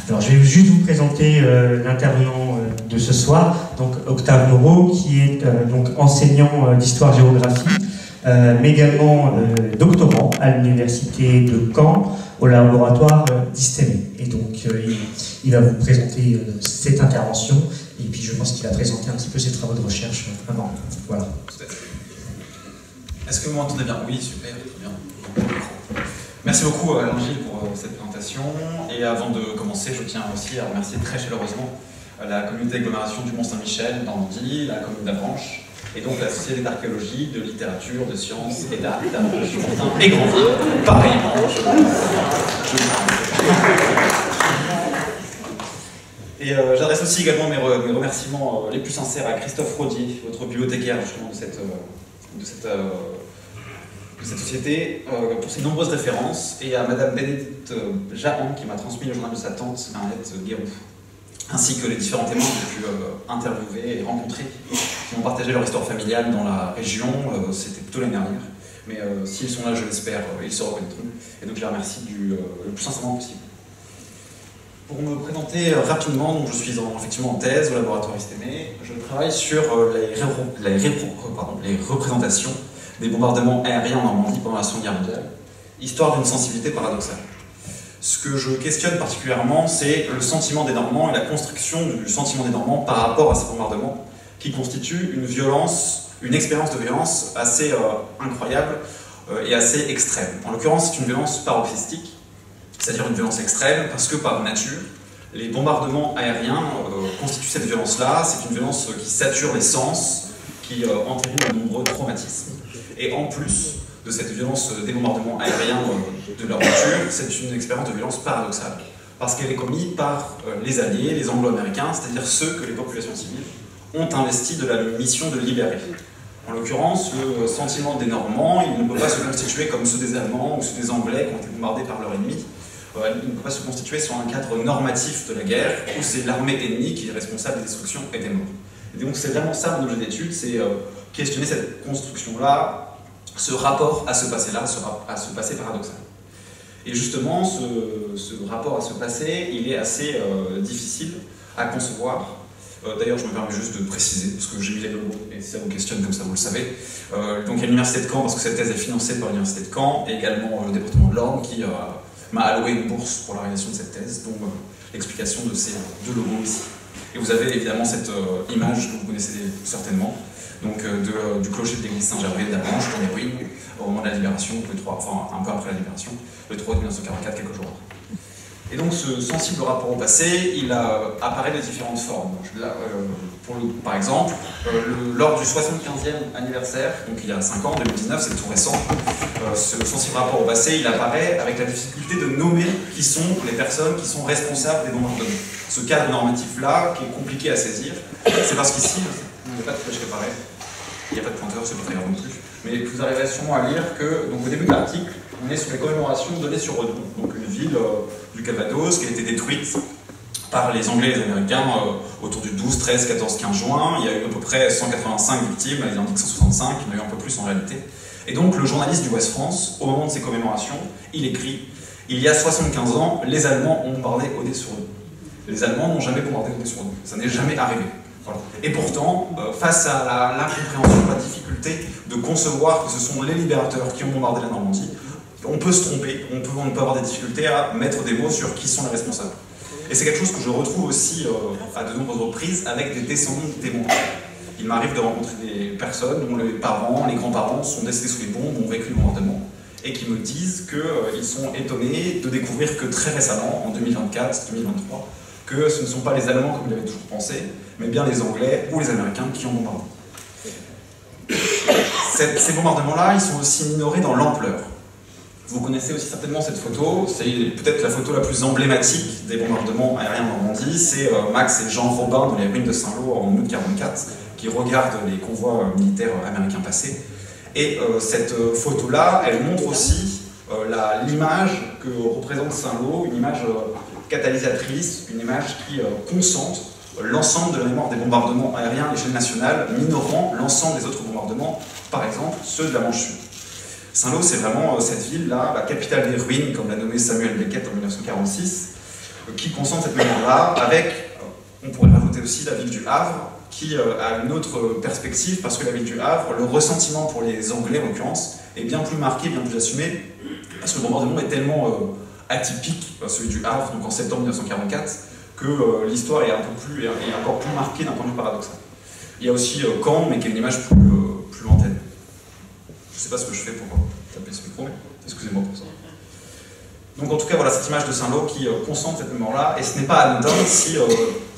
Alors, je vais juste vous présenter l'intervenant de ce soir, donc Octave Moreau, qui est donc enseignant d'histoire-géographie, mais également doctorant à l'université de Caen, au laboratoire d'Istémé. Et donc, il va vous présenter cette intervention, et puis je pense qu'il va présenter un petit peu ses travaux de recherche avant. Voilà. Est-ce que vous m'entendez bien? Oui, super, très bien. Merci beaucoup Alain Gilles pour cette présentation. Et avant de commencer, je tiens aussi à remercier très chaleureusement la communauté d'agglomération du Mont-Saint-Michel, Normandie, la commune d'Avranches, et donc la Société d'archéologie, de littérature, de sciences et d'art d'Avranches, et Grandville, pareillement. Et j'adresse aussi également mes remerciements les plus sincères à Christophe Rodier, votre bibliothécaire justement de cette société, pour ses nombreuses références, et à Madame Bénédicte Jahan qui m'a transmis le journal de sa tante, Mariette Guéroux, ainsi que les différents témoins que j'ai pu interviewer et rencontrer, qui m'ont partagé leur histoire familiale dans la région. C'était plutôt l'année dernière, mais s'ils sont là, je l'espère, ils se reconnaîtront, et donc je les remercie le plus sincèrement possible. Pour me présenter rapidement, donc je suis effectivement en thèse au laboratoire Istémé. Je travaille sur les représentations des bombardements aériens en Normandie pendant la Seconde Guerre mondiale, histoire d'une sensibilité paradoxale. Ce que je questionne particulièrement, c'est le sentiment des Normands et la construction du sentiment des Normands par rapport à ces bombardements, qui constituent une expérience de violence assez incroyable et assez extrême. En l'occurrence, c'est une violence paroxystique, c'est-à-dire une violence extrême, parce que par nature, les bombardements aériens constituent cette violence-là. C'est une violence qui sature les sens, qui entérine de nombreux traumatismes. Et en plus de cette violence des bombardements aériens de leur nature, c'est une expérience de violence paradoxale, parce qu'elle est commise par les Alliés, les Anglo-Américains, c'est-à-dire ceux que les populations civiles ont investi de la mission de libérer. En l'occurrence, le sentiment des Normands, il ne peut pas se constituer comme ceux des Allemands ou ceux des Anglais qui ont été bombardés par leur ennemi. Il ne peut pas se constituer sur un cadre normatif de la guerre, où c'est l'armée ennemie qui est responsable des destructions et des morts. Et donc c'est vraiment ça mon objet d'étude, c'est questionner cette construction-là, ce rapport à ce passé-là, à ce passé paradoxal. Et justement, ce rapport à ce passé, il est assez difficile à concevoir. D'ailleurs, je me permets juste de préciser, parce que j'ai mis les logos, et si ça vous questionne, comme ça vous le savez. Donc il y a l'université de Caen, parce que cette thèse est financée par l'université de Caen, et également le département de l'Orne, qui m'a alloué une bourse pour la réalisation de cette thèse, dont l'explication de ces deux logos ici. Et vous avez évidemment cette image que vous connaissez certainement, donc du clocher de l'église Saint-Gervais d'Avranches, dans les ruines, au moment de la libération, un peu après la libération, le 3 août 1944, quelques jours après. Et donc ce sensible rapport au passé, il apparaît de différentes formes. Par exemple, lors du 75e anniversaire, donc il y a 5 ans, 2019, c'est tout récent, ce sensible rapport au passé, il apparaît avec la difficulté de nommer qui sont les personnes qui sont responsables des bombardements. Ce cadre normatif-là, qui est compliqué à saisir, c'est parce qu'ici, il n'y a pas de flèche réparée, il n'y a pas de pointeur, c'est pas très grave non plus, mais vous arriverez sûrement à lire que, donc au début de l'article, on est sur les commémorations données sur Redon, donc une ville du Calvados qui a été détruite par les Anglais et les Américains autour du 12, 13, 14, 15 juin. Il y a eu à peu près 185 victimes, ils indiquent 165, il y en a eu un peu plus en réalité. Et donc le journaliste du Ouest France, au moment de ces commémorations, il écrit « Il y a 75 ans, les Allemands ont bombardé Odet-sur-Redon. Les Allemands n'ont jamais bombardé Odet-sur-Redon, ça n'est jamais arrivé. » Voilà. Et pourtant, face à l'incompréhension, la difficulté de concevoir que ce sont les libérateurs qui ont bombardé la Normandie, on peut se tromper, on peut avoir des difficultés à mettre des mots sur qui sont les responsables. Et c'est quelque chose que je retrouve aussi à de nombreuses reprises avec des descendants de témoins. Il m'arrive de rencontrer des personnes dont les parents, les grands-parents sont décédés sous les bombes, ont vécu le bombardement, et qui me disent qu'ils sont étonnés de découvrir que très récemment, en 2024, 2023, que ce ne sont pas les Allemands comme ils l'avaient toujours pensé, mais bien les Anglais ou les Américains qui ont bombardé. Ces bombardements-là, ils sont aussi minorés dans l'ampleur. Vous connaissez aussi certainement cette photo, c'est peut-être la photo la plus emblématique des bombardements aériens en Normandie, c'est Max et Jean Robin dans les ruines de Saint-Lô en août 1944, qui regardent les convois militaires américains passer. Et cette photo-là, elle montre aussi l'image que représente Saint-Lô, une image catalysatrice, une image qui concentre l'ensemble de la mémoire des bombardements aériens à l'échelle nationale, minorant l'ensemble des autres bombardements, par exemple ceux de la Manche Sud. Saint-Lô, c'est vraiment cette ville-là, la capitale des ruines, comme l'a nommé Samuel Beckett en 1946, qui concentre cette mémoire-là, avec, on pourrait rajouter aussi la ville du Havre, qui a une autre perspective, parce que la ville du Havre, le ressentiment pour les Anglais en l'occurrence, est bien plus marqué, bien plus assumé, parce que le bombardement est tellement atypique, celui du Havre, donc en septembre 1944, que l'histoire est encore plus marquée d'un point de vue paradoxal. Il y a aussi Caen, mais qui a une image plus lointaine. Je ne sais pas ce que je fais pour taper ce micro, mais excusez-moi pour ça. Donc en tout cas, voilà cette image de Saint-Lô qui concentre cette mémoire-là, et ce n'est pas anodin si,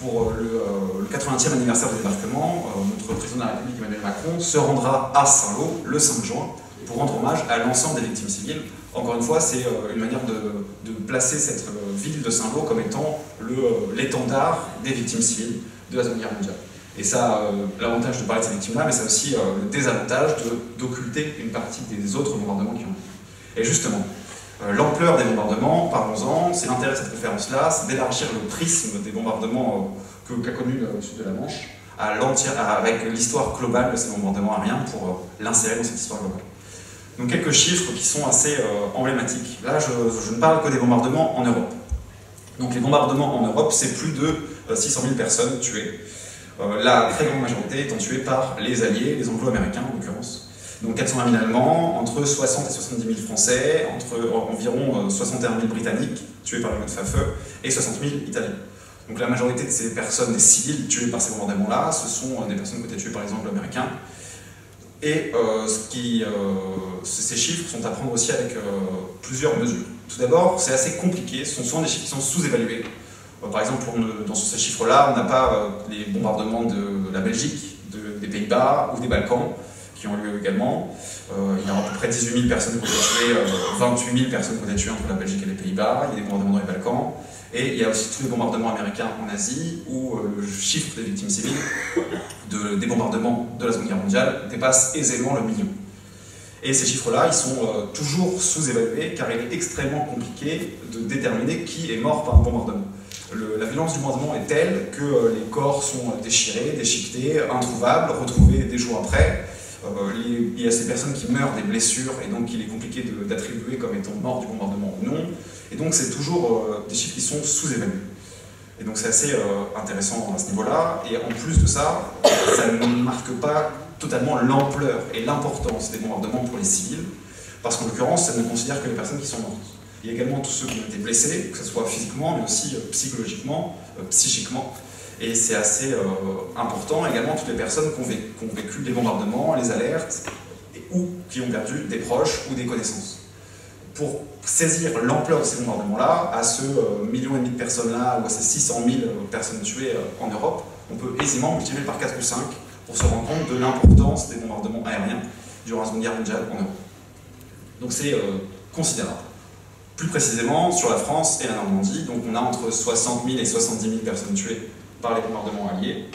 pour le 80e anniversaire du débarquement, notre président de la République, Emmanuel Macron, se rendra à Saint-Lô le 5 juin pour rendre hommage à l'ensemble des victimes civiles. Encore une fois, c'est une manière de placer cette ville de Saint-Lô comme étant l'étendard des victimes civiles de la Seconde Guerre mondiale. Et ça a l'avantage de parler de ces victimes-là, mais ça a aussi le désavantage d'occulter une partie des autres bombardements qui ont eu. Et justement, l'ampleur des bombardements, parlons-en, c'est l'intérêt de cette conférence-là, c'est d'élargir le prisme des bombardements qu'a connu le sud de la Manche avec l'histoire globale de ces bombardements aériens pour l'insérer dans cette histoire globale. Donc quelques chiffres qui sont assez emblématiques. Là, je ne parle que des bombardements en Europe. Donc les bombardements en Europe, c'est plus de 600 000 personnes tuées. La très grande majorité étant tuée par les Alliés, les Anglo-Américains en l'occurrence. Donc 420 000 Allemands, entre 60 et 70 000 Français, environ 61 000 Britanniques tués par les Luftwaffe et 60 000 Italiens. Donc la majorité de ces personnes, des civils tués par ces bombardements-là, ce sont des personnes qui ont été tuées par les Anglo-Américains. Et ces chiffres sont à prendre aussi avec plusieurs mesures. Tout d'abord, c'est assez compliqué, ce sont souvent des chiffres qui sont sous-évalués. Par exemple, dans ces chiffres-là, on n'a pas les bombardements de la Belgique, des Pays-Bas ou des Balkans, qui ont lieu également. Il y a à peu près 18 000 personnes qui ont été tuées, 28 000 personnes qui ont été tuées entre la Belgique et les Pays-Bas, il y a des bombardements dans les Balkans, et il y a aussi tous les bombardements américains en Asie, où le chiffre des victimes civiles des bombardements de la Seconde Guerre mondiale dépasse aisément le million. Et ces chiffres-là, ils sont toujours sous-évalués, car il est extrêmement compliqué de déterminer qui est mort par un bombardement. La violence du bombardement est telle que les corps sont déchirés, déchiquetés, introuvables, retrouvés des jours après. Il y a ces personnes qui meurent des blessures, et donc il est compliqué d'attribuer comme étant morts du bombardement ou non. Et donc c'est toujours des chiffres qui sont sous-évalués. Et donc c'est assez intéressant à ce niveau-là. Et en plus de ça, ça ne marque pas totalement l'ampleur et l'importance des bombardements pour les civils, parce qu'en l'occurrence, ça ne considère que les personnes qui sont mortes. Il y a également tous ceux qui ont été blessés, que ce soit physiquement, mais aussi psychologiquement, psychiquement. Et c'est assez important également toutes les personnes qui ont vécu les bombardements, les alertes, ou qui ont perdu des proches ou des connaissances. Pour saisir l'ampleur de ces bombardements-là, à ce 1,5 million de personnes-là, ou à ces 600 000 personnes tuées en Europe, on peut aisément multiplier par 4 ou 5 pour se rendre compte de l'importance des bombardements aériens durant la Seconde Guerre mondiale en Europe. Donc c'est considérable. Plus précisément, sur la France et la Normandie, donc on a entre 60 000 et 70 000 personnes tuées par les bombardements alliés.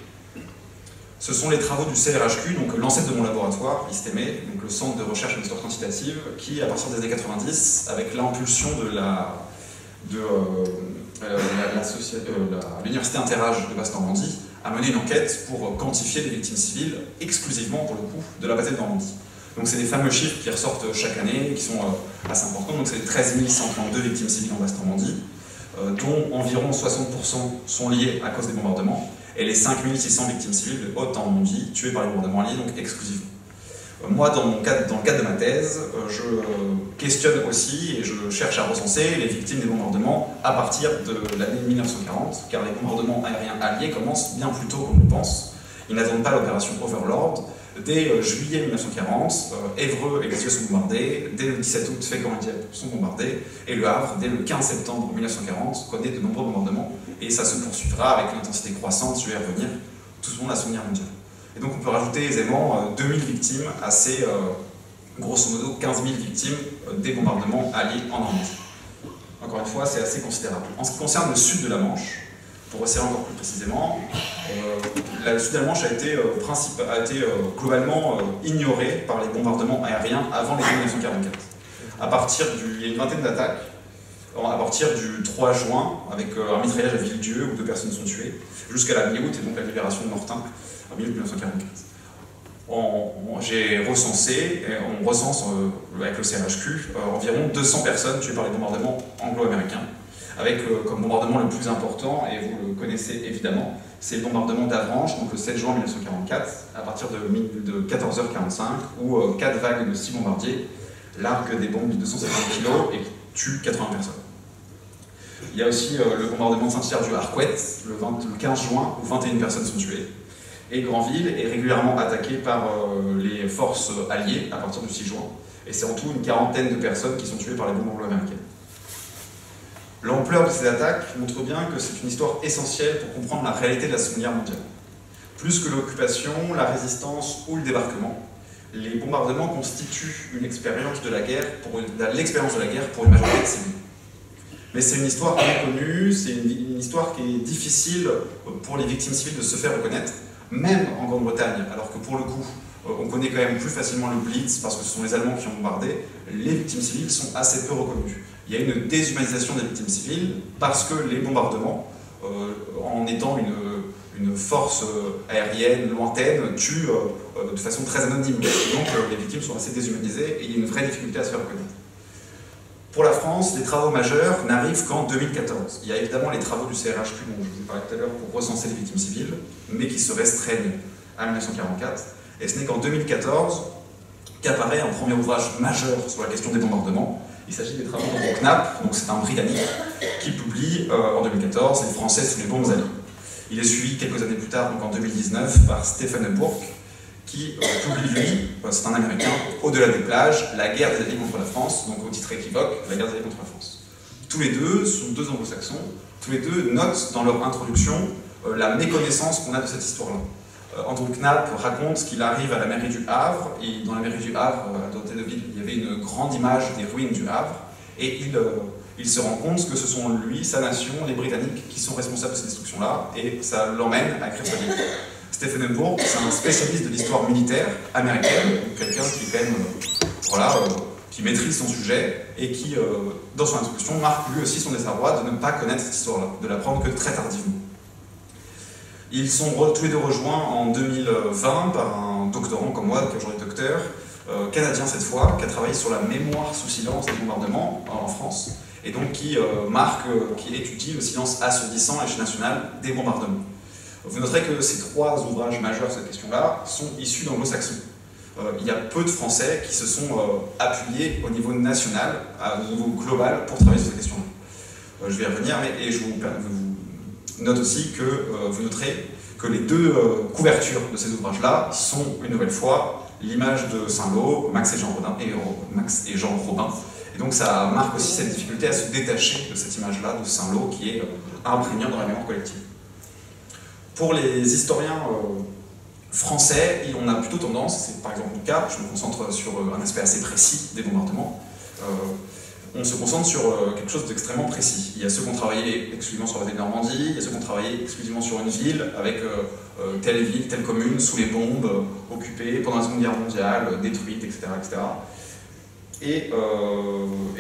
Ce sont les travaux du CRHQ, donc l'ancêtre de mon laboratoire, ISTEME, donc le Centre de recherche en histoire quantitative, qui, à partir des années 90, avec l'impulsion de l'Université Interage de Basse-Normandie, a mené une enquête pour quantifier les victimes civiles, exclusivement pour le coup, de la bataille de Normandie. Donc c'est des fameux chiffres qui ressortent chaque année, qui sont assez importants. Donc c'est 13 132 victimes civiles en Basse-Normandie, dont environ 60% sont liées à cause des bombardements, et les 5 600 victimes civiles de Haute-Normandie tuées par les bombardements alliés, donc exclusivement. Moi, dans le cadre de ma thèse, je questionne aussi et je cherche à recenser les victimes des bombardements à partir de l'année 1940, car les bombardements aériens alliés commencent bien plus tôt qu'on le pense. Ils n'attendent pas l'opération Overlord. Dès juillet 1940, Évreux et Lisieux sont bombardés, dès le 17 août, Fécamp et Dieppe sont bombardés, et Le Havre, dès le 15 septembre 1940, connaît de nombreux bombardements, et ça se poursuivra avec une intensité croissante, je vais y revenir, tout au long de la Seconde Guerre mondiale. Et donc on peut rajouter aisément 2000 victimes à ces, grosso modo, 15 000 victimes des bombardements alliés en Normandie. Encore une fois, c'est assez considérable. En ce qui concerne le sud de la Manche, pour resserrer encore plus précisément, le sud de la Manche a été globalement ignoré par les bombardements aériens avant les années 1944. Il y a une vingtaine d'attaques, à partir du 3 juin, avec un mitraillage à Villedieu où 2 personnes sont tuées, jusqu'à la mi-août et donc la libération de Mortain, en mi-août 1944. J'ai recensé, on recense avec le CRHQ, environ 200 personnes tuées par les bombardements anglo-américains, avec comme bombardement le plus important, et vous le connaissez évidemment, c'est le bombardement d'Avranches, donc le 7 juin 1944, à partir de 14h45, où 4 vagues de 6 bombardiers larguent des bombes de 250 kg et tuent 80 personnes. Il y a aussi le bombardement de Saint-Hilaire du Harcouët, le 15 juin, où 21 personnes sont tuées. Et Granville est régulièrement attaqué par les forces alliées à partir du 6 juin. Et c'est en tout une quarantaine de personnes qui sont tuées par les bombes anglo-américaines. L'ampleur de ces attaques montre bien que c'est une histoire essentielle pour comprendre la réalité de la Seconde Guerre mondiale. Plus que l'occupation, la résistance ou le débarquement, les bombardements constituent une expérience de la guerre pour une majorité de civils. Mais c'est une histoire inconnue, c'est une histoire qui est difficile pour les victimes civiles de se faire reconnaître, même en Grande-Bretagne, alors que pour le coup, on connaît quand même plus facilement le Blitz parce que ce sont les Allemands qui ont bombardé, les victimes civiles sont assez peu reconnues. Il y a une déshumanisation des victimes civiles parce que les bombardements, en étant une force aérienne lointaine, tuent de façon très anonyme. Donc les victimes sont assez déshumanisées et il y a une vraie difficulté à se faire reconnaître. Pour la France, les travaux majeurs n'arrivent qu'en 2014. Il y a évidemment les travaux du CRHQ dont je vous ai parlé tout à l'heure pour recenser les victimes civiles, mais qui se restreignent à 1944. Et ce n'est qu'en 2014 qu'apparaît un premier ouvrage majeur sur la question des bombardements. Il s'agit des travaux d'Andrew Knapp, donc c'est un Britannique, qui publie en 2014 Les Français sous les bombes alliées. Il est suivi quelques années plus tard, donc en 2019, par Stephen Bourke, qui publie lui, c'est un Américain, Au-delà des plages, la guerre des Alliés contre la France, donc au titre équivoque, la guerre des Alliés contre la France. Tous les deux sont deux anglo-saxons, tous les deux notent dans leur introduction la méconnaissance qu'on a de cette histoire-là. Andrew Knapp raconte qu'il arrive à la mairie du Havre, et dans la mairie du Havre, à D'Hauteville, il y avait une grande image des ruines du Havre, et il se rend compte que ce sont lui, sa nation, les Britanniques, qui sont responsables de cette destruction-là, et ça l'emmène à écrire sa vie. Stephen Bourke, c'est un spécialiste de l'histoire militaire américaine, quelqu'un qui est quand même, qui maîtrise son sujet, et qui, dans son introduction, marque lui aussi son désarroi de ne pas connaître cette histoire-là, de l'apprendre que très tardivement. Ils sont tous les deux rejoints en 2020 par un doctorant comme moi, qui est aujourd'hui docteur, canadien cette fois, qui a travaillé sur la mémoire sous silence des bombardements en France, et donc qui étudie le silence assourdissant à l'échelle nationale des bombardements. Vous noterez que ces trois ouvrages majeurs sur cette question-là sont issus d'anglo-saxons. Il y a peu de Français qui se sont appuyés au niveau national, au niveau global, pour travailler sur cette question-là. Je vais y revenir, et je vous note aussi que vous noterez que les deux couvertures de ces ouvrages-là sont, une nouvelle fois, l'image de Saint-Lô, Max et Jean Robin. Et donc ça marque aussi cette difficulté à se détacher de cette image-là de Saint-Lô qui est imprégnante dans la mémoire collective. Pour les historiens français, on a plutôt tendance, c'est par exemple le cas, je me concentre sur un aspect assez précis des bombardements, on se concentre sur quelque chose d'extrêmement précis. Il y a ceux qui ont travaillé exclusivement sur la ville de Normandie, il y a ceux qui ont travaillé exclusivement sur une ville, avec telle ville, telle commune, sous les bombes, occupée pendant la Seconde Guerre mondiale, détruite, etc. etc. Et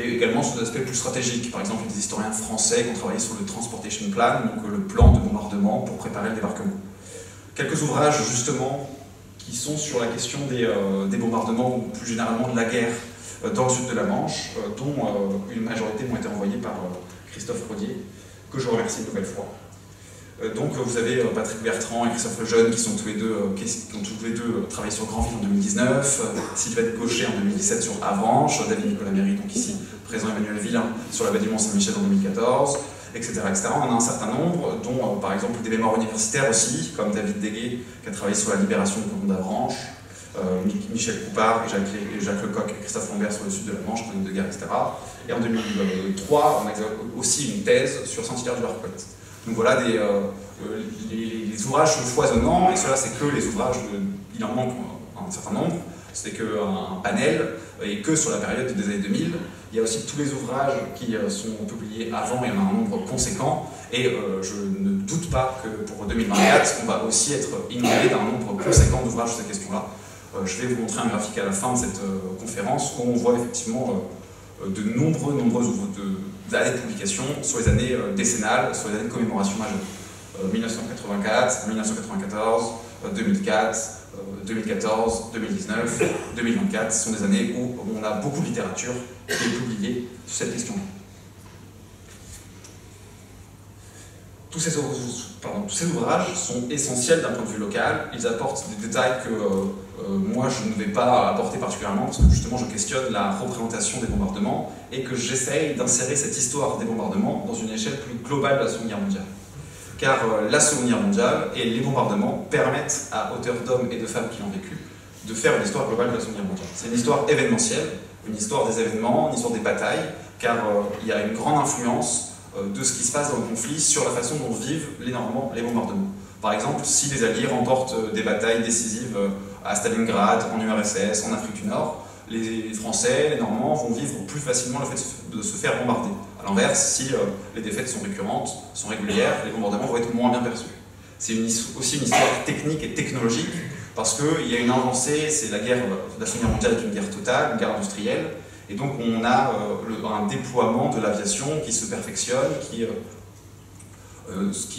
également sur des aspects plus stratégiques. Par exemple, des historiens français qui ont travaillé sur le Transportation Plan, donc le plan de bombardement pour préparer le débarquement. Quelques ouvrages, justement, qui sont sur la question des bombardements, ou plus généralement de la guerre dans le sud de la Manche, dont une majorité m'ont été envoyés par Christophe Rodier, que je remercie une nouvelle fois. Donc vous avez Patrick Bertrand et Christophe Lejeune qui ont tous les deux travaillé sur Granville en 2019, Sylvette Gaucher en 2017 sur Avranches, David Nicolas Méry, donc ici présent Emmanuel Villain sur la baie du Mont-Saint-Michel en 2014, etc., etc. On a un certain nombre, dont par exemple des mémoires universitaires aussi, comme David Deguet qui a travaillé sur la libération du canton d'Avranches, Michel Coupard et Jacques Lecoq et Christophe Lambert sur le sud de la Manche, de guerre, etc. Et en 2003, on a aussi une thèse sur Saint-Hilaire du Harcouët. Donc voilà les ouvrages sont foisonnants, et cela c'est que les ouvrages, il en manque un certain nombre, c'est qu'un panel, et que sur la période des années 2000. Il y a aussi tous les ouvrages qui sont publiés avant, il y en a un nombre conséquent, et je ne doute pas que pour 2024, on va aussi être inondé d'un nombre conséquent d'ouvrages sur cette question-là. Je vais vous montrer un graphique à la fin de cette conférence où on voit effectivement de nombreuses années de publication sur les années décennales, sur les années de commémoration majeure. 1984, 1994, 2004, 2014, 2019, 2024 sont des années où on a beaucoup de littérature qui est publiée sur cette question-là. Tous ces ouvrages sont essentiels d'un point de vue local. Ils apportent des détails que moi je ne vais pas apporter particulièrement parce que justement je questionne la représentation des bombardements et que j'essaye d'insérer cette histoire des bombardements dans une échelle plus globale de la Seconde Guerre mondiale. Car la Seconde Guerre mondiale et les bombardements permettent à auteurs d'hommes et de femmes qui l'ont vécu de faire une histoire globale de la Seconde Guerre mondiale. C'est une histoire événementielle, une histoire des événements, une histoire des batailles, car il y a une grande influence de ce qui se passe dans le conflit sur la façon dont vivent les Normands les bombardements. Par exemple, si les Alliés remportent des batailles décisives à Stalingrad, en URSS, en Afrique du Nord, les Français, les Normands vont vivre plus facilement le fait de se faire bombarder. A l'inverse, si les défaites sont récurrentes, sont régulières, les bombardements vont être moins bien perçus. C'est aussi une histoire technique et technologique, parce qu'il y a une avancée, c'est la Seconde Guerre mondiale est une guerre totale, une guerre industrielle, et donc on a un déploiement de l'aviation qui se perfectionne, qui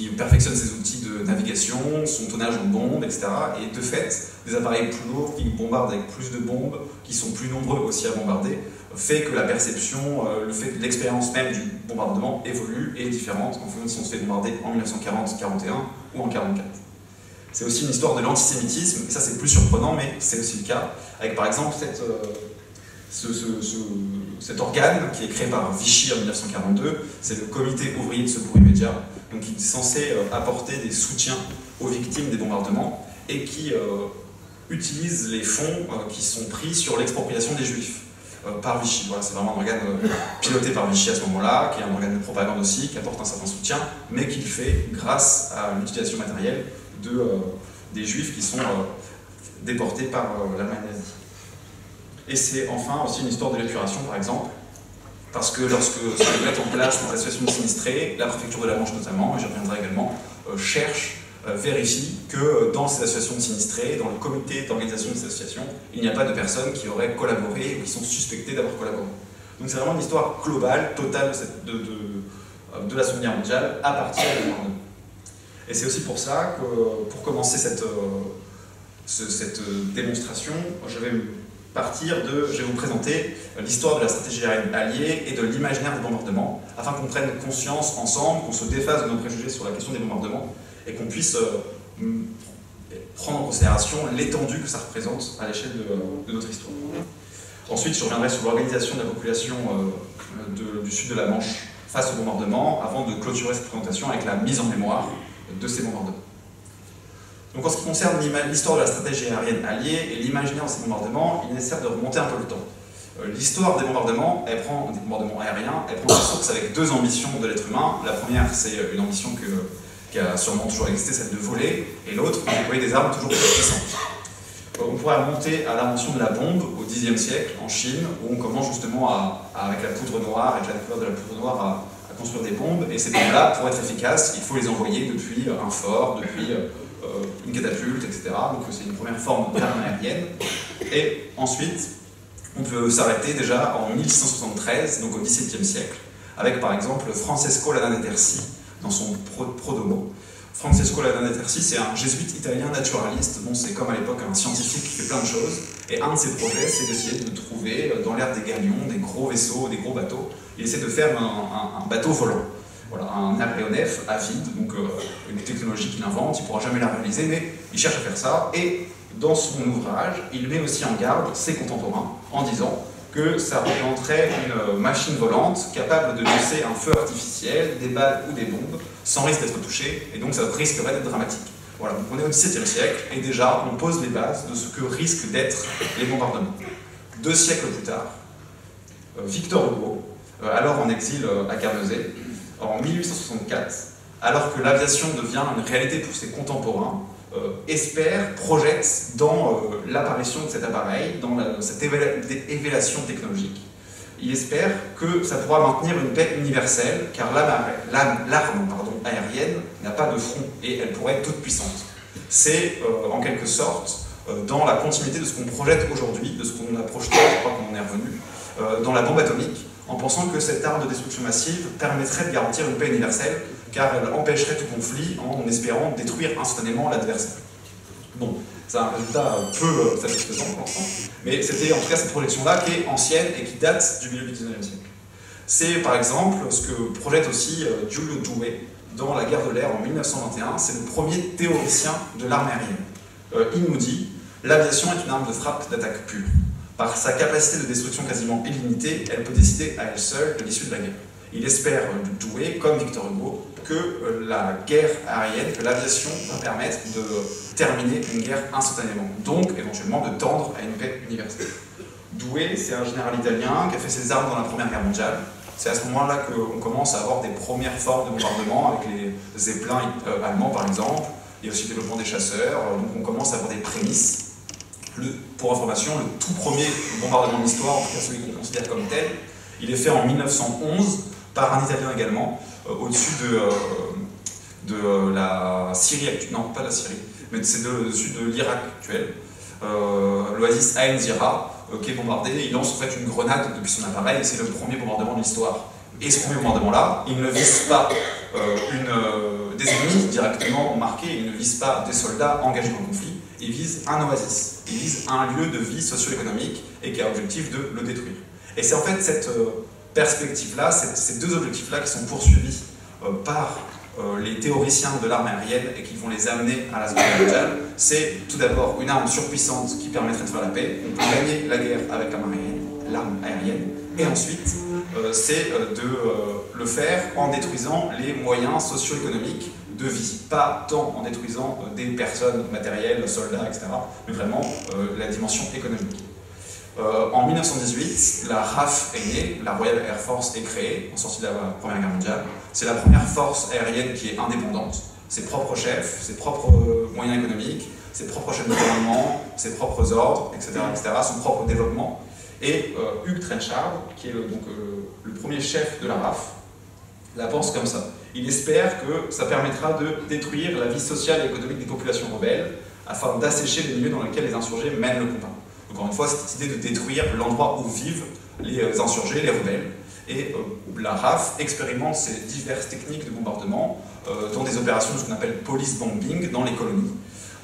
perfectionne ses outils de navigation, son tonnage en bombes, etc. Et de fait, des appareils plus lourds qui bombardent avec plus de bombes, qui sont plus nombreux aussi à bombarder, fait que la perception, l'expérience même du bombardement évolue et est différente en fonction de si on se fait bombarder en 1940-41 ou en 1944. C'est aussi une histoire de l'antisémitisme, et ça c'est plus surprenant, mais c'est aussi le cas, avec par exemple cet organe qui est créé par Vichy en 1942, c'est le Comité ouvrier de secours immédiat, donc qui est censé apporter des soutiens aux victimes des bombardements et qui utilise les fonds qui sont pris sur l'expropriation des Juifs par Vichy. Voilà, c'est vraiment un organe piloté par Vichy à ce moment-là, qui est un organe de propagande aussi, qui apporte un certain soutien, mais qui le fait grâce à l'utilisation matérielle des Juifs qui sont déportés par l'Allemagne nazie. Et c'est enfin aussi une histoire de l'épuration, par exemple, parce que lorsque se mettent en place les associations sinistrées, la préfecture de la Manche notamment, et j'y reviendrai également, vérifie que dans ces associations sinistrées, dans le comité d'organisation de ces associations, il n'y a pas de personnes qui auraient collaboré ou qui sont suspectées d'avoir collaboré. Donc c'est vraiment une histoire globale, totale de la Seconde Guerre mondiale à partir de 1942. Et c'est aussi pour ça que, pour commencer cette démonstration, je vais vous présenter l'histoire de la stratégie aérienne alliée et de l'imaginaire des bombardements, afin qu'on prenne conscience ensemble, qu'on se défasse de nos préjugés sur la question des bombardements, et qu'on puisse prendre en considération l'étendue que ça représente à l'échelle de notre histoire. Ensuite, je reviendrai sur l'organisation de la population du sud de la Manche face aux bombardements, avant de clôturer cette présentation avec la mise en mémoire de ces bombardements. Donc en ce qui concerne l'histoire de la stratégie aérienne alliée et l'imaginaire de ces bombardements, il est nécessaire de remonter un peu le temps. L'histoire des bombardements aériens, elle prend sa source avec deux ambitions de l'être humain. La première, c'est une ambition qui a sûrement toujours existé, celle de voler, et l'autre, déployer des armes toujours plus puissantes. On pourrait remonter à l'invention de la bombe au Xe siècle, en Chine, où on commence justement avec la poudre noire, avec la découverte de la poudre noire, à construire des bombes, et ces bombes-là, pour être efficaces, il faut les envoyer depuis un fort, depuis une catapulte, etc. Donc c'est une première forme d'arme aérienne. Et ensuite, on peut s'arrêter déjà en 1673, donc au XVIIe siècle, avec par exemple Francesco Ladanna-Terzi dans son Prodomo. Francesco Ladanna-Terzi, c'est un jésuite italien naturaliste, bon, c'est comme à l'époque un scientifique qui fait plein de choses, et un de ses projets, c'est d'essayer de trouver dans l'air des galions, des gros vaisseaux, des gros bateaux. Il essaie de faire un bateau volant. Voilà, un aéronef à vide, donc une technologie qu'il invente, il ne pourra jamais la réaliser, mais il cherche à faire ça, et dans son ouvrage, il met aussi en garde ses contemporains, en disant que ça représenterait une machine volante capable de lancer un feu artificiel, des balles ou des bombes, sans risque d'être touché, et donc ça risquerait d'être dramatique. Voilà, donc on est au XVIIe siècle, et déjà on pose les bases de ce que risquent d'être les bombardements. 2 siècles plus tard, Victor Hugo, alors en exil à Guernesey, en 1864, alors que l'aviation devient une réalité pour ses contemporains, projette dans l'apparition de cet appareil, dans cette élévation technologique. Il espère que ça pourra maintenir une paix universelle, car l'arme aérienne n'a pas de front et elle pourrait être toute puissante. C'est en quelque sorte dans la continuité de ce qu'on projette aujourd'hui, de ce qu'on a projeté, je crois qu'on en est revenu, dans la bombe atomique, en pensant que cette arme de destruction massive permettrait de garantir une paix universelle, car elle empêcherait tout conflit en espérant détruire instantanément l'adversaire. Bon, c'est un résultat peu satisfaisant pour l'instant, mais c'était en tout cas cette projection-là qui est ancienne et qui date du milieu du 19e siècle. C'est par exemple ce que projette aussi Giulio Douhet dans La guerre de l'air en 1921, c'est le premier théoricien de l'arme aérienne. Il nous dit « L'aviation est une arme de frappe d'attaque pure. Par sa capacité de destruction quasiment illimitée, elle peut décider à elle seule de l'issue de la guerre. » Il espère, Douhet, comme Victor Hugo, que la guerre aérienne, que l'aviation va permettre de terminer une guerre instantanément, donc éventuellement de tendre à une paix universelle. Douhet, c'est un général italien qui a fait ses armes dans la Première Guerre mondiale. C'est à ce moment-là qu'on commence à avoir des premières formes de bombardement, avec les Zeppelins allemands par exemple. Il y a aussi le développement des chasseurs, donc on commence à avoir des prémices. Pour information, le tout premier bombardement de l'histoire, en tout cas celui qu'on considère comme tel, il est fait en 1911 par un Italien également, au-dessus de la Syrie actuelle, non pas la Syrie, mais c'est au-dessus de l'Irak actuel, l'oasis Ain Zira, qui est bombardé. Il lance en fait une grenade depuis son appareil, et c'est le premier bombardement de l'histoire. Et ce premier bombardement-là, il ne vise pas des ennemis directement marqués, il ne vise pas des soldats engagés dans le conflit, il vise un oasis, il vise un lieu de vie socio-économique et qui a l'objectif de le détruire. Et c'est en fait cette perspective-là, ces deux objectifs-là qui sont poursuivis par les théoriciens de l'arme aérienne et qui vont les amener à la Seconde Guerre mondiale. C'est tout d'abord une arme surpuissante qui permettrait de faire la paix. On peut gagner la guerre avec l'arme aérienne. Et ensuite, c'est de le faire en détruisant les moyens socio-économiques de vie. Pas tant en détruisant des personnes matérielles, soldats, etc., mais vraiment la dimension économique. En 1918, la RAF est née, la Royal Air Force est créée, en sortie de la Première Guerre mondiale. C'est la première force aérienne qui est indépendante. Ses propres chefs, ses propres moyens économiques, ses propres chaînes de commandement, ses propres ordres, etc., son propre développement. Et Hugh Trenchard, qui est le premier chef de la RAF, la pense comme ça. Il espère que ça permettra de détruire la vie sociale et économique des populations rebelles afin d'assécher les milieux dans lesquels les insurgés mènent le combat. Encore une fois, cette idée de détruire l'endroit où vivent les insurgés, les rebelles. Et la RAF expérimente ces diverses techniques de bombardement dans des opérations de ce qu'on appelle police bombing dans les colonies,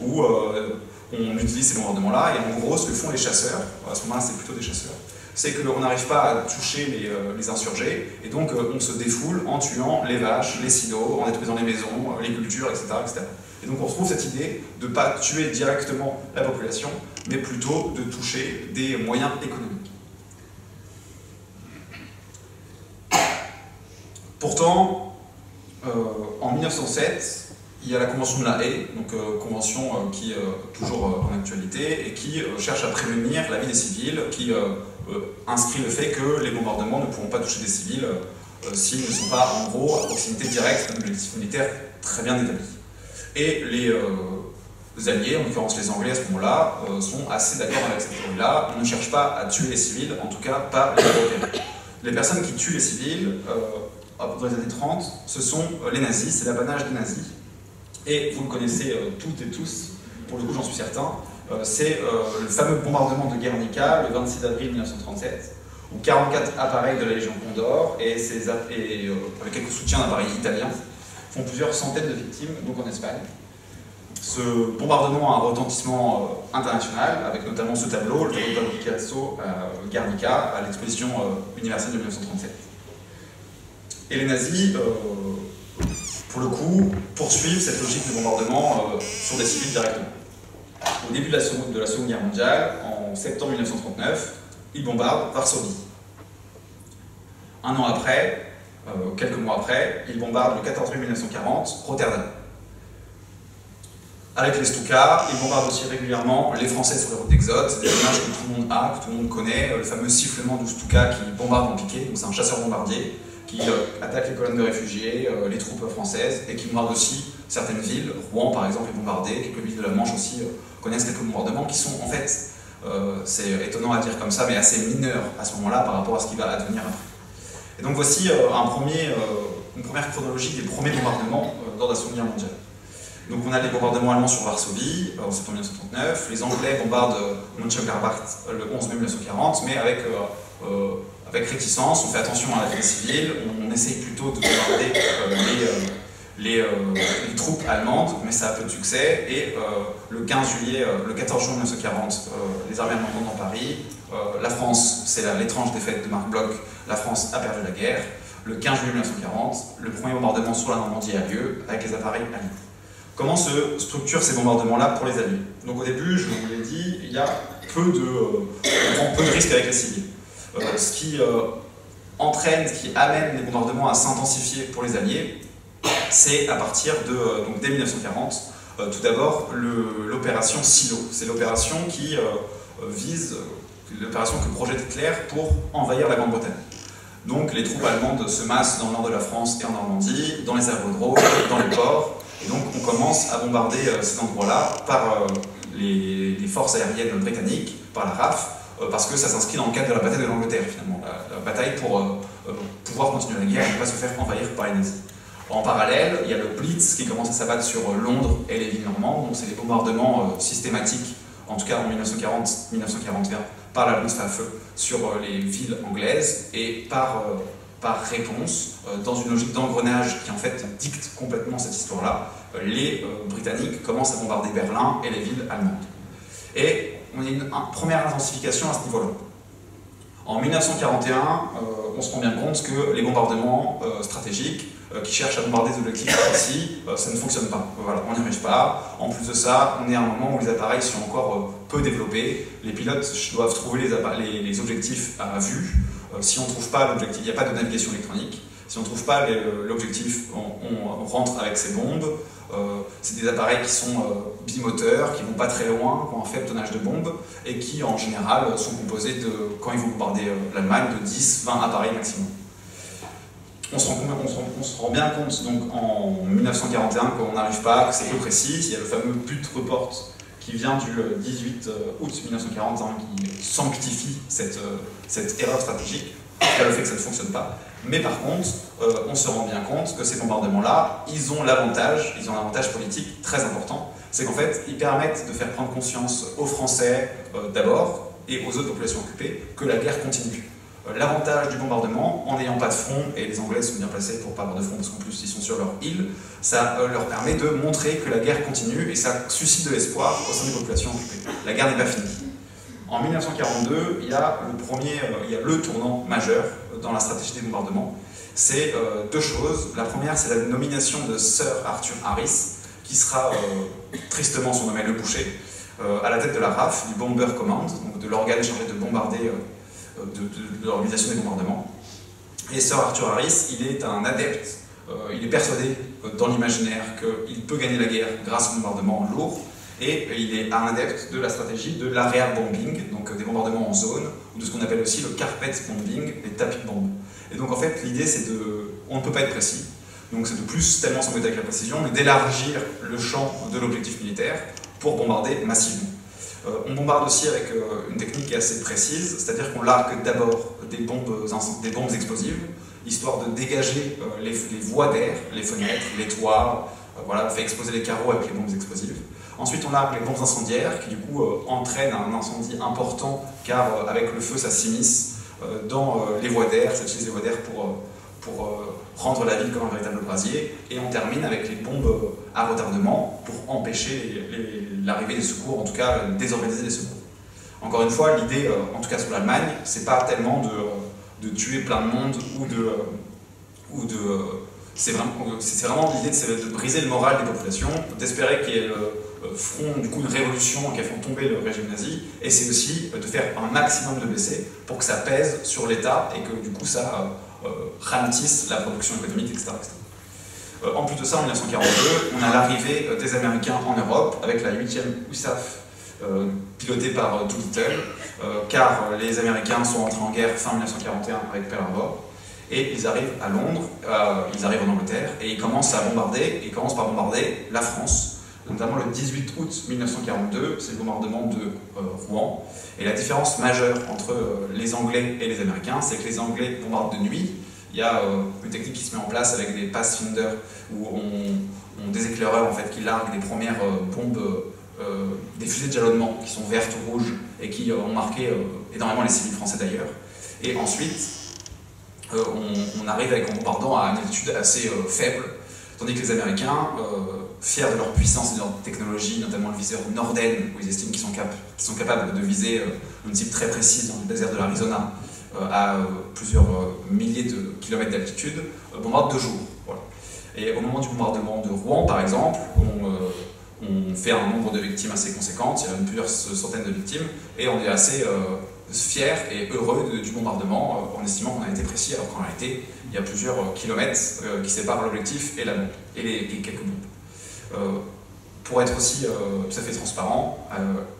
où on utilise ces bombardements-là, et en gros, ce que font les chasseurs, à ce moment-là, c'est plutôt des chasseurs, c'est qu'on n'arrive pas à toucher les insurgés, et donc on se défoule en tuant les vaches, les silos, en détruisant les maisons, les cultures, etc., etc. Et donc on retrouve cette idée de ne pas tuer directement la population, mais plutôt de toucher des moyens économiques. Pourtant, en 1907, il y a la Convention de La Haye, donc convention qui est toujours en actualité, et qui cherche à prévenir la vie des civils, qui inscrit le fait que les bombardements ne pourront pas toucher des civils s'ils ne sont pas, en gros, à proximité directe d'un objectif militaire très bien établi. Et les alliés, en l'occurrence les Anglais à ce moment-là, sont assez d'accord avec cette théorie-là. On ne cherche pas à tuer les civils, en tout cas pas les Européens. Les personnes qui tuent les civils, dans les années 30, ce sont les nazis, c'est l'apanage des nazis. Et vous le connaissez toutes et tous, pour le coup j'en suis certain, c'est le fameux bombardement de Guernica, le 26 avril 1937, où 44 appareils de la Légion Condor et avec quelques soutiens d'appareils italiens font plusieurs centaines de victimes, donc en Espagne. Ce bombardement a un retentissement international, avec notamment ce tableau, le tableau de Pablo Picasso, Guernica, à l'exposition universelle de 1937. Et les nazis, pour le coup, poursuivent cette logique de bombardement sur des civils directement. Au début de la Seconde Guerre mondiale, en septembre 1939, ils bombardent Varsovie. Un an après, quelques mois après, ils bombardent le 14 mai 1940 Rotterdam. Avec les Stuka, ils bombardent aussi régulièrement les Français sur les routes d'exode. C'est des images que tout le monde a, que tout le monde connaît, le fameux sifflement du Stuka qui bombarde en piqué, donc c'est un chasseur-bombardier qui attaque les colonnes de réfugiés, les troupes françaises, et qui bombarde aussi certaines villes. Rouen, par exemple, est bombardée, quelques villes de la Manche aussi connaissent quelques bombardements qui sont en fait, c'est étonnant à dire comme ça, mais assez mineurs à ce moment-là par rapport à ce qui va advenir après. Et donc voici une première chronologie des premiers bombardements lors de la Seconde Guerre mondiale. Donc on a les bombardements allemands sur Varsovie en septembre 1939, les Anglais bombardent Mönchengladbach le 11 mai 1940, mais avec réticence, on fait attention à la vie civile, on essaye plutôt de bombarder les troupes allemandes, mais ça a peu de succès, et le 14 juin 1940, les armées allemandes entrent dans Paris, la France, c'est l'étrange défaite de Marc Bloch, la France a perdu la guerre. Le 15 juillet 1940, le premier bombardement sur la Normandie a lieu avec les appareils alliés. Comment se structurent ces bombardements-là pour les alliés? Donc au début, je vous l'ai dit, il y a peu de risques avec les civils. Ce qui entraîne, ce qui amène les bombardements à s'intensifier pour les alliés, c'est à partir de, donc dès 1940, tout d'abord l'opération Silo. C'est l'opération qui vise, l'opération que projette Hitler pour envahir la Grande-Bretagne. Donc les troupes allemandes se massent dans le nord de la France et en Normandie, dans les aérodromes, dans les ports, et donc on commence à bombarder ces endroits-là par les forces aériennes britanniques, par la RAF, parce que ça s'inscrit dans le cadre de la bataille de l'Angleterre finalement, la bataille pour pouvoir continuer la guerre et ne pas se faire envahir par les nazis. En parallèle, il y a le Blitz qui commence à s'abattre sur Londres et les villes normandes, donc c'est des bombardements systématiques, en tout cas en 1940-1941, par la Luftwaffe sur les villes anglaises, et par réponse, dans une logique d'engrenage qui en fait dicte complètement cette histoire-là, les Britanniques commencent à bombarder Berlin et les villes allemandes. Et on a une première intensification à ce niveau-là. En 1941, on se rend bien compte que les bombardements stratégiques qui cherchent à bombarder des objectifs précis, ça ne fonctionne pas. Voilà, on n'y arrive pas. En plus de ça, on est à un moment où les appareils sont encore peu développés. Les pilotes doivent trouver les objectifs à vue. Si on ne trouve pas l'objectif, il n'y a pas de navigation électronique. Si on ne trouve pas l'objectif, on rentre avec ses bombes. C'est des appareils qui sont bimoteurs, qui ne vont pas très loin, qui ont un faible tonnage de bombes, et qui en général sont composés de, quand ils vont bombarder l'Allemagne, de 10-20 appareils maximum. On se rend bien compte donc en 1941 qu'on n'arrive pas, que c'est peu précis. Il y a le fameux but report qui vient du 18 août 1941 qui sanctifie cette erreur stratégique, en tout cas le fait que ça ne fonctionne pas. Mais par contre, on se rend bien compte que ces bombardements-là, ils ont un avantage politique très important, c'est qu'en fait, ils permettent de faire prendre conscience aux Français d'abord, et aux autres populations occupées, que la guerre continue. L'avantage du bombardement, en n'ayant pas de front, et les Anglais sont bien placés pour pas avoir de front parce qu'en plus ils sont sur leur île, ça leur permet de montrer que la guerre continue et ça suscite de l'espoir au sein des populations occupées. La guerre n'est pas finie. En 1942, il y a le tournant majeur dans la stratégie des bombardements. C'est deux choses. La première, c'est la nomination de Sir Arthur Harris, qui sera tristement surnommé le boucher, à la tête de la RAF, du Bomber Command, donc de l'organe chargé de bombarder de l'organisation des bombardements. Et Sir Arthur Harris, il est un adepte, il est persuadé dans l'imaginaire qu'il peut gagner la guerre grâce aux bombardements lourds, et il est un adepte de la stratégie de l'area bombing, donc des bombardements en zone, ou de ce qu'on appelle aussi le carpet bombing, les tapis de bombes. Et donc en fait, l'idée c'est on ne peut pas être précis, donc c'est de plus tellement s'embêter avec la précision, mais d'élargir le champ de l'objectif militaire pour bombarder massivement. On bombarde aussi avec une technique qui est assez précise, c'est-à-dire qu'on largue d'abord des bombes explosives, histoire de dégager les voies d'air, les fenêtres, les toits, voilà, on fait exploser les carreaux avec les bombes explosives. Ensuite on largue les bombes incendiaires qui du coup entraînent un incendie important car avec le feu ça s'immisce dans les voies d'air, ça utilise les voies d'air pour rendre la ville comme un véritable brasier, et on termine avec les bombes à retardement pour empêcher l'arrivée des secours, en tout cas désorganiser les secours. Encore une fois, l'idée, en tout cas sur l'Allemagne, c'est pas tellement de tuer plein de monde c'est vraiment l'idée de briser le moral des populations, d'espérer qu'il y ait le front du coup une révolution qui a fait tomber le régime nazi, et c'est aussi de faire un maximum de blessés pour que ça pèse sur l'État et que du coup ça ralentisse la production économique, etc. En plus de ça, en 1942, on a l'arrivée des Américains en Europe avec la 8e USAF pilotée par Doolittle, car les Américains sont entrés en guerre fin 1941 avec Pearl Harbor, et ils arrivent à Londres, ils arrivent en Angleterre, et ils commencent par bombarder la France, notamment le 18 août 1942, c'est le bombardement de Rouen. Et la différence majeure entre les Anglais et les Américains, c'est que les Anglais bombardent de nuit. Il y a une technique qui se met en place avec des pathfinders où on des éclaireurs en fait, qui larguent des premières bombes, des fusées de jalonnement qui sont vertes ou rouges et qui ont marqué énormément les civils français d'ailleurs. Et ensuite, on arrive en bombardant à une altitude assez faible. Tandis que les Américains, fiers de leur puissance et de leur technologie, notamment le viseur Norden, où ils estiment qu'ils sont capables de viser une cible très précise dans le désert de l'Arizona, à plusieurs milliers de kilomètres d'altitude, bombardent 2 jours. Voilà. Et au moment du bombardement de Rouen, par exemple, on fait un nombre de victimes assez conséquent, il y a plusieurs centaines de victimes, et on est assez fiers et heureux du bombardement, en estimant qu'on a été précis, alors qu'en réalité, il y a plusieurs kilomètres qui séparent l'objectif et la bombe, et quelques bombes. Pour être aussi tout à fait transparent,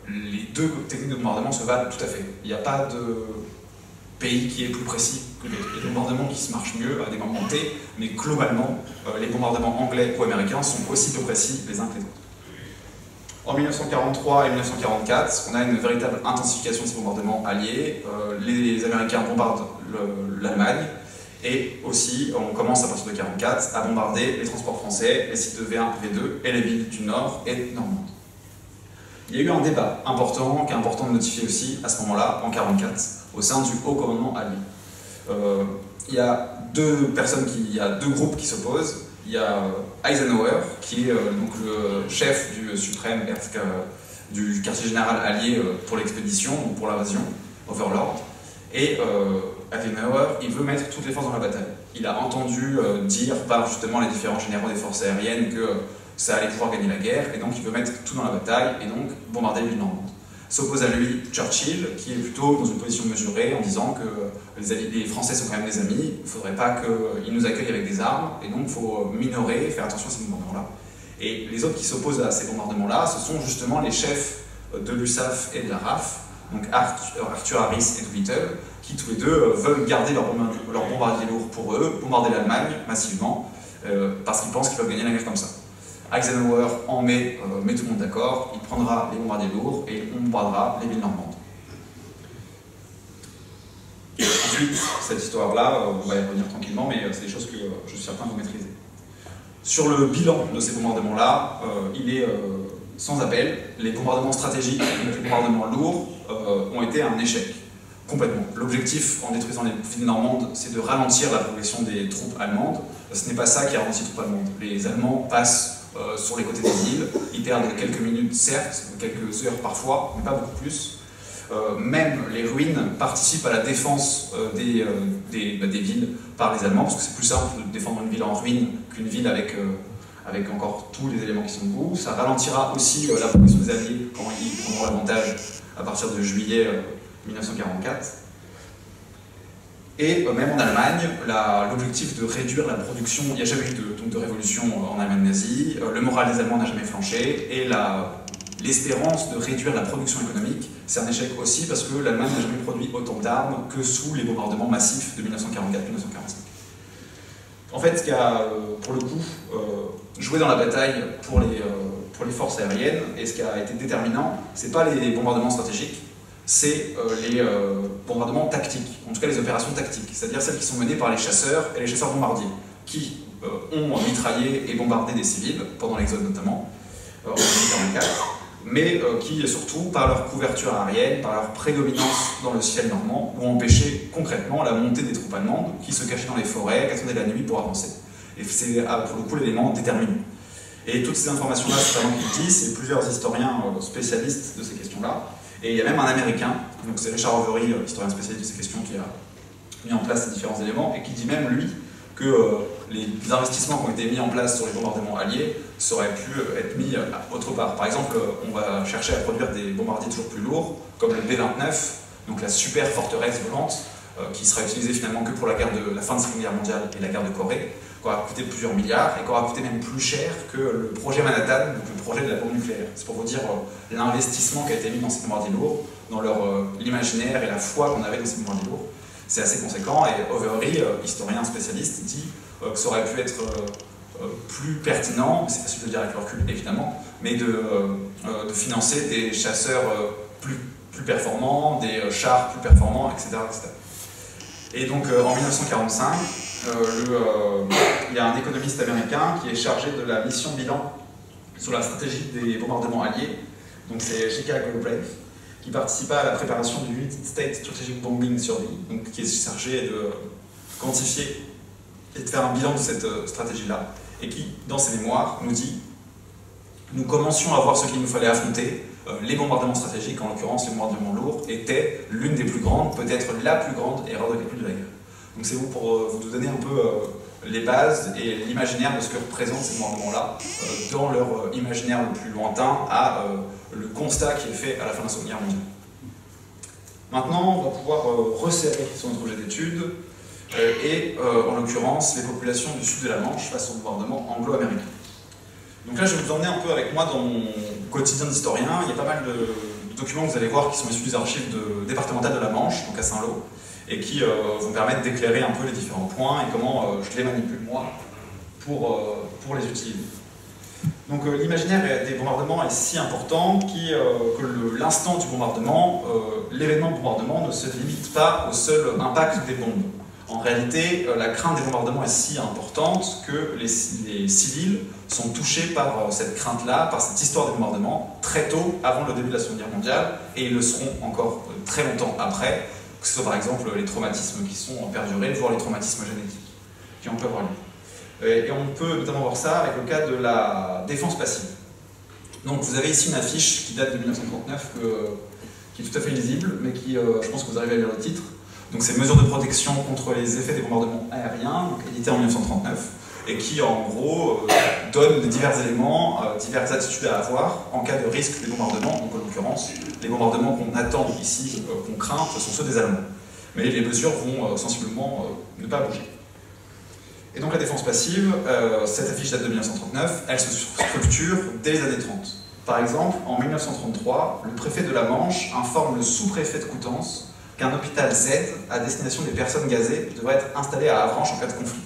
les 2 techniques de bombardement se valent tout à fait. Il n'y a pas de pays qui est plus précis que l'autre. Il y a des bombardements qui se marchent mieux à des moments T, mais globalement, les bombardements anglais ou américains sont aussi peu précis les uns que les autres. En 1943 et 1944, on a une véritable intensification de ces bombardements alliés. Les Américains bombardent l'Allemagne, et aussi on commence à partir de 1944 à bombarder les transports français, les sites de V1, V2 et les villes du Nord et Normandie. Il y a eu un débat important, qui est important de notifier aussi à ce moment-là, en 1944, au sein du Haut Commandement allié. Il y a 2 groupes qui s'opposent. Il y a Eisenhower, qui est donc le chef du suprême du quartier général allié pour l'expédition, ou pour l'invasion, Overlord. Et Eisenhower, il veut mettre toutes les forces dans la bataille. Il a entendu dire par justement les différents généraux des forces aériennes que ça allait pouvoir gagner la guerre, et donc il veut mettre tout dans la bataille, et donc bombarder l'île Normande. S'oppose à lui Churchill, qui est plutôt dans une position mesurée, en disant que les Français sont quand même des amis, il ne faudrait pas qu'ils nous accueillent avec des armes, et donc il faut minorer, faire attention à ces bombardements-là. Et les autres qui s'opposent à ces bombardements-là, ce sont justement les chefs de l'USAF et de la RAF, donc Arthur Harris et Doolittle, qui tous les deux veulent garder leur bombardier lourd pour eux, bombarder l'Allemagne massivement, parce qu'ils pensent qu'ils peuvent gagner la guerre comme ça. Eisenhower met tout le monde d'accord, il prendra les bombardiers lourds et on bombardera les villes normandes. Ensuite, cette histoire-là, on va y revenir tranquillement, mais c'est des choses que je suis certain que vous maîtrisez. Sur le bilan de ces bombardements-là, il est sans appel. Les bombardements stratégiques et les bombardements lourds ont été un échec, complètement. L'objectif en détruisant les villes normandes, c'est de ralentir la progression des troupes allemandes. Ce n'est pas ça qui a ralenti les troupes allemandes. Les Allemands passent sur les côtés des îles, ils perdent quelques minutes certes, quelques heures parfois, mais pas beaucoup plus. Même les ruines participent à la défense des villes par les Allemands, parce que c'est plus simple de défendre une ville en ruine qu'une ville avec encore tous les éléments qui sont debout. Ça ralentira aussi la progression des Alliés quand ils prendront l'avantage à partir de juillet 1944. Et même en Allemagne, l'objectif de réduire la production, il n'y a jamais eu de révolution en Allemagne nazie, le moral des Allemands n'a jamais flanché, et l'espérance de réduire la production économique, c'est un échec aussi parce que l'Allemagne n'a jamais produit autant d'armes que sous les bombardements massifs de 1944-1945. En fait, ce qui a, pour le coup, joué dans la bataille pour les forces aériennes, et ce qui a été déterminant, c'est pas les bombardements stratégiques, c'est les bombardements tactiques, en tout cas les opérations tactiques, c'est-à-dire celles qui sont menées par les chasseurs et les chasseurs bombardiers, qui ont mitraillé et bombardé des civils, pendant l'Exode notamment, en 1944, mais qui surtout, par leur couverture aérienne, par leur prédominance dans le ciel normand, ont empêché concrètement la montée des troupes allemandes, qui se cachaient dans les forêts, qui attendaient la nuit pour avancer. Et c'est pour le coup l'élément déterminant. Et toutes ces informations-là, c'est pas moi qui le dis, c'est plusieurs historiens spécialistes de ces questions-là. Et il y a même un Américain, donc c'est Richard Overy, historien spécialiste de ces questions, qui a mis en place ces différents éléments, et qui dit même, lui, que les investissements qui ont été mis en place sur les bombardements alliés seraient pu être mis autre part. Par exemple, on va chercher à produire des bombardiers toujours plus lourds, comme le B-29, donc la super forteresse volante, qui sera utilisée finalement que pour la fin de la Seconde Guerre mondiale et la guerre de Corée, qui aura coûté plusieurs milliards et qui aura coûté même plus cher que le projet Manhattan, donc le projet de la bombe nucléaire. C'est pour vous dire l'investissement qui a été mis dans ces bombardiers lourds, dans l'imaginaire et la foi qu'on avait dans ces bombardiers lourds. C'est assez conséquent, et Overy, historien spécialiste, dit que ça aurait pu être plus pertinent, c'est facile de le dire avec le recul évidemment, mais de financer des chasseurs plus performants, des chars plus performants, etc. etc. Et donc en 1945, il y a un économiste américain qui est chargé de la mission bilan sur la stratégie des bombardements alliés, donc c'est J.K. Galbraith, qui participa à la préparation du United States Strategic Bombing Survey, donc qui est chargé de quantifier et de faire un bilan de cette stratégie-là. et qui, dans ses mémoires, nous dit « Nous commencions à voir ce qu'il nous fallait affronter. Les bombardements stratégiques, en l'occurrence les bombardements lourds, étaient l'une des plus grandes, peut-être la plus grande erreur de calcul de la guerre. » Donc c'est pour vous donner un peu les bases et l'imaginaire de ce que représentent ces bombardements-là dans leur imaginaire le plus lointain à le constat qui est fait à la fin de la Seconde Guerre mondiale. Maintenant, on va pouvoir resserrer sur notre objet d'étude et, en l'occurrence, les populations du sud de la Manche face au bombardement anglo-américain. Donc là, je vais vous emmener un peu avec moi dans mon quotidien d'historien. Il y a pas mal de documents que vous allez voir qui sont issus des archives départementales de la Manche, donc à Saint-Lô, et qui vont permettre d'éclairer un peu les différents points et comment je les manipule moi pour les utiliser. Donc l'imaginaire des bombardements est si important que l'instant du bombardement, l'événement de bombardement ne se limite pas au seul impact des bombes. En réalité, la crainte des bombardements est si importante que les civils sont touchés par cette crainte-là, par cette histoire des bombardements, très tôt avant le début de la Seconde Guerre mondiale, et ils le seront encore très longtemps après, que ce soit par exemple les traumatismes qui sont perdurés, voire les traumatismes génétiques qui ont pu avoir lieu. Et on peut notamment voir ça avec le cas de la défense passive. Donc vous avez ici une affiche qui date de 1939, qui est tout à fait lisible, mais qui, je pense que vous arrivez à lire le titre. Donc c'est mesures de protection contre les effets des bombardements aériens, donc édité en 1939, et qui en gros donne des divers éléments, diverses attitudes à avoir en cas de risque des bombardements. Donc en l'occurrence, les bombardements qu'on attend ici, qu'on craint, ce sont ceux des Allemands. Mais les mesures vont sensiblement ne pas bouger. Et donc la défense passive, cette affiche date de 1939, elle se structure dès les années 30. Par exemple, en 1933, le préfet de la Manche informe le sous-préfet de Coutances qu'un hôpital Z à destination des personnes gazées devrait être installé à Avranches en cas de conflit.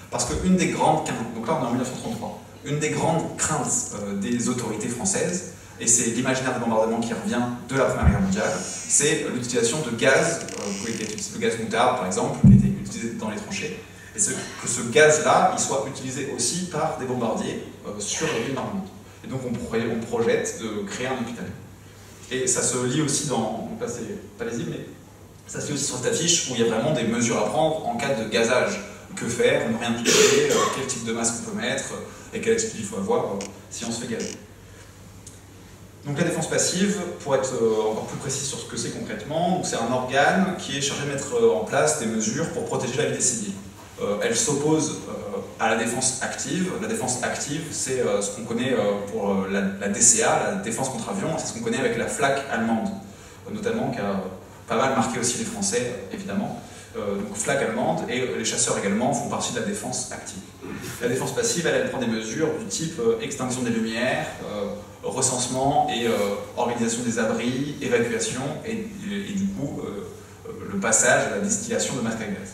Parce qu'une des grandes craintes, donc là on est en 1933, une des grandes craintes des autorités françaises, et c'est l'imaginaire de bombardement qui revient de la Première Guerre mondiale, c'est l'utilisation de gaz, le gaz moutarde par exemple, qui a été utilisé dans les tranchées, et que ce gaz-là, il soit utilisé aussi par des bombardiers sur les villes normandes. Et donc on projette de créer un hôpital. Et ça se lit aussi dans, donc là c'est pas lisible, mais ça se lit aussi sur cette affiche où il y a vraiment des mesures à prendre en cas de gazage. Que faire, ne rien toucher, quel type de masque on peut mettre, et quelle attitude il faut avoir si on se fait gazer. Donc la défense passive, pour être encore plus précis sur ce que c'est concrètement, c'est un organe qui est chargé de mettre en place des mesures pour protéger la vie des civils. Elle s'oppose à la défense active. La défense active, c'est ce qu'on connaît pour la DCA, la défense contre avion, c'est ce qu'on connaît avec la flak allemande, notamment qui a pas mal marqué aussi les Français, évidemment. Donc flak allemande, et les chasseurs également font partie de la défense active. La défense passive, elle prend des mesures du type extinction des lumières, recensement et organisation des abris, évacuation, et du coup le passage à la distillation de masques à gaz.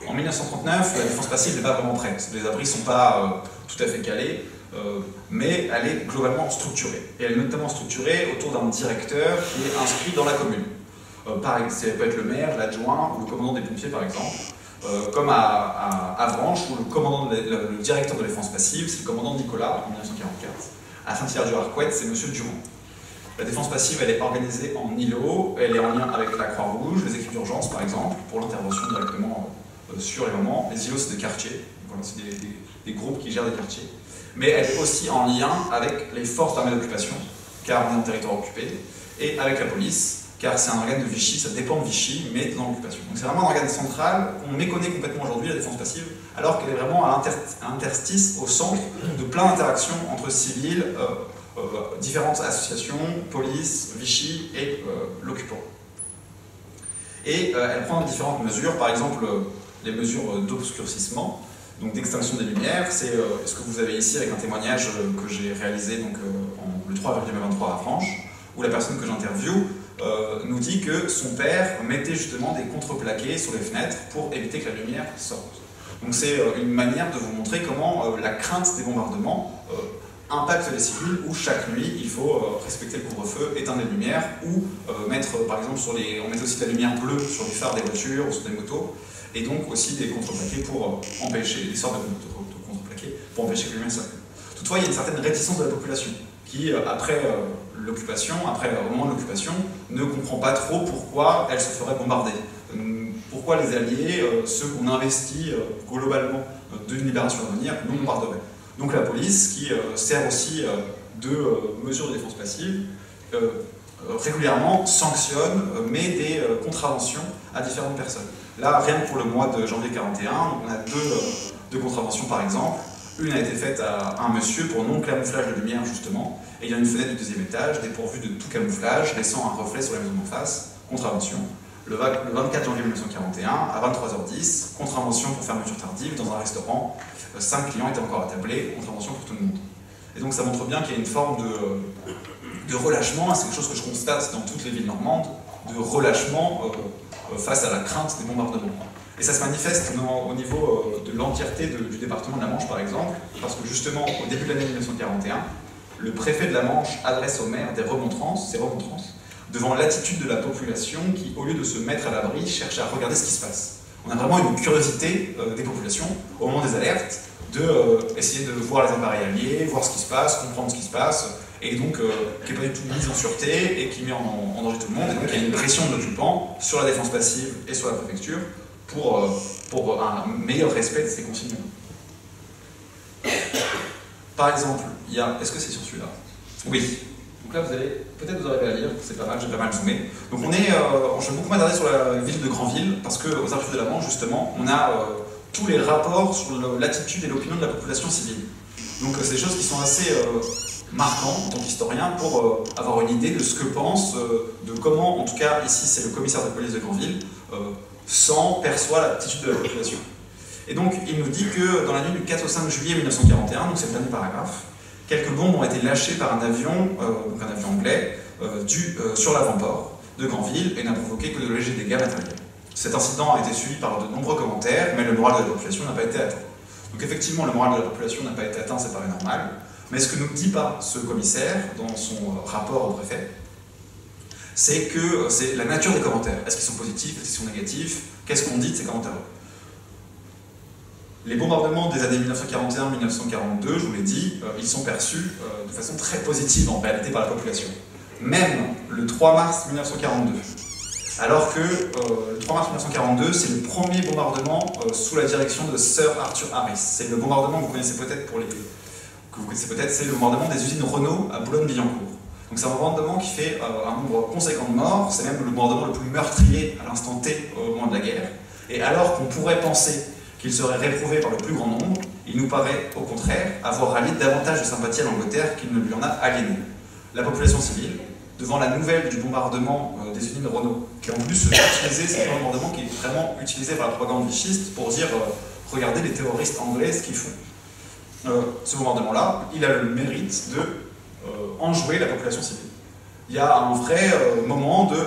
En 1939, la défense passive n'est pas vraiment prête. Les abris ne sont pas tout à fait calés, mais elle est globalement structurée. Et elle est notamment structurée autour d'un directeur qui est inscrit dans la commune. Ça peut être le maire, l'adjoint ou le commandant des pompiers par exemple, comme à Avranches où le directeur de la défense passive, c'est le commandant Nicolas en 1944. À Saint-Hilaire-du-Harcouët, c'est M. Durand. La défense passive, elle est organisée en îlots, elle est en lien avec la Croix-Rouge, les équipes d'urgence par exemple, pour l'intervention directement sur les moments. Les îlots, c'est des quartiers, voilà, c'est des groupes qui gèrent des quartiers. Mais elle est aussi en lien avec les forces d'armée d'occupation, car on est en territoire occupé, et avec la police, car c'est un organe de Vichy, ça dépend de Vichy, mais dans l'occupation. Donc c'est vraiment un organe central qu'on méconnaît complètement aujourd'hui, la défense passive, alors qu'elle est vraiment à l'interstice, au centre de plein d'interactions entre civils, différentes associations, police, Vichy et l'occupant. Et elle prend différentes mesures, par exemple les mesures d'obscurcissement, donc d'extinction des lumières, c'est ce que vous avez ici avec un témoignage que j'ai réalisé donc, le 3 avril 2023 à Avranches, où la personne que j'interviewe nous dit que son père mettait justement des contreplaqués sur les fenêtres pour éviter que la lumière sorte. Donc c'est une manière de vous montrer comment la crainte des bombardements impacte les civils, où chaque nuit il faut respecter le couvre-feu, éteindre les lumières, ou mettre par exemple on met aussi de la lumière bleue sur les phares des voitures ou sur des motos, et donc aussi des contreplaqués pour empêcher, des sortes de contreplaqués pour empêcher que la lumière circule. Toutefois, il y a une certaine réticence de la population qui, après l'occupation, après le moment de l'occupation, ne comprend pas trop pourquoi elle se ferait bombarder. pourquoi les Alliés, ceux qu'on investit globalement d'une libération à venir, nous bombarderaient. Donc la police, qui sert aussi de mesure de défense passive, régulièrement sanctionne, met des contraventions à différentes personnes. Là, rien que pour le mois de janvier 41, on a deux contraventions par exemple. Une a été faite à un monsieur pour non-camouflage de lumière justement, et il y a une fenêtre du deuxième étage dépourvue de tout camouflage, laissant un reflet sur la maison en face, contravention. Le 24 janvier 1941, à 23h10, contravention pour fermeture tardive dans un restaurant, 5 clients étaient encore attablés, contravention pour tout le monde. Et donc ça montre bien qu'il y a une forme de relâchement, c'est quelque chose que je constate dans toutes les villes normandes, de relâchement face à la crainte des bombardements. Et ça se manifeste au niveau de l'entièreté du département de la Manche, par exemple, parce que justement, au début de l'année 1941, le préfet de la Manche adresse au maire des remontrances, devant l'attitude de la population qui, au lieu de se mettre à l'abri, cherche à regarder ce qui se passe. On a vraiment une curiosité des populations, au moment des alertes, d'essayer de voir les appareils alliés, voir ce qui se passe, comprendre ce qui se passe, et donc qui n'est pas du tout mise en sûreté et qui met en danger tout le monde. Et donc il y a une pression de l'occupant sur la défense passive et sur la préfecture pour un meilleur respect de ces consignes. Par exemple, il y a... Est-ce que c'est sur celui-là? Oui. Donc là, peut-être vous arrivez à lire, c'est pas mal, j'ai pas mal zoomé. Donc je vais beaucoup m'attarder sur la ville de Granville, parce qu'aux Archives de la Manche, justement, on a tous les rapports sur l'attitude et l'opinion de la population civile. Donc c'est des choses qui sont assez marquantes en tant qu'historien pour avoir une idée de ce que pense, de comment, en tout cas ici c'est le commissaire de police de Granville, perçoit l'attitude de la population. Et donc il nous dit que dans la nuit du 4 au 5 juillet 1941, donc c'est le dernier paragraphe, quelques bombes ont été lâchées par un avion anglais, sur l'avant-port de Granville et n'a provoqué que de légers dégâts matériels. Cet incident a été suivi par de nombreux commentaires, mais le moral de la population n'a pas été atteint. Donc effectivement, le moral de la population n'a pas été atteint, ça paraît normal, mais ce que ne dit pas ce commissaire dans son rapport au préfet, c'est que c'est la nature des commentaires. Est-ce qu'ils sont positifs, est-ce qu'ils sont négatifs? Qu'est-ce qu'on dit de ces commentaires-là? Les bombardements des années 1941-1942, je vous l'ai dit, ils sont perçus de façon très positive en réalité par la population. Même le 3 mars 1942, alors que le 3 mars 1942, c'est le premier bombardement sous la direction de Sir Arthur Harris. C'est le bombardement que vous connaissez peut-être c'est le bombardement des usines Renault à Boulogne-Billancourt. Donc c'est un bombardement qui fait un nombre conséquent de morts, c'est même le bombardement le plus meurtrier à l'instant T au moment de la guerre. Et alors qu'on pourrait penser qu'il serait réprouvé par le plus grand nombre, il nous paraît au contraire avoir rallié davantage de sympathie à l'Angleterre qu'il ne lui en a aliéné. La population civile, devant la nouvelle du bombardement des usines Renault, qui en plus c'est un bombardement qui est vraiment utilisé par la propagande vichiste pour dire regardez les terroristes anglais ce qu'ils font. Ce bombardement-là, il a le mérite de enjouer la population civile. Il y a un vrai moment de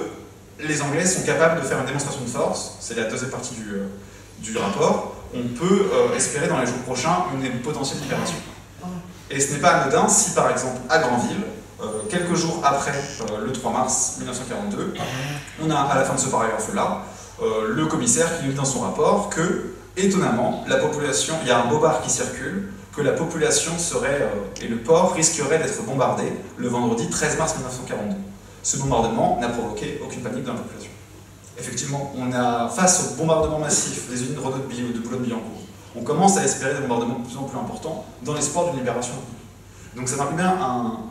les Anglais sont capables de faire une démonstration de force, c'est la deuxième partie du rapport, on peut espérer dans les jours prochains une potentielle libération. Et ce n'est pas anodin si par exemple à Granville, quelques jours après le 3 mars 1942, on a à la fin de ce paragraphe-là, le commissaire qui nous dit dans son rapport que, étonnamment, la population, il y a un bobard qui circule, que la population et le port risqueraient d'être bombardés le vendredi 13 mars 1942. Ce bombardement n'a provoqué aucune panique dans la population. Effectivement, face au bombardement massif des usines Renault de Boulogne-Billancourt, on commence à espérer des bombardements de plus en plus importants dans l'espoir d'une libération. Donc ça marque bien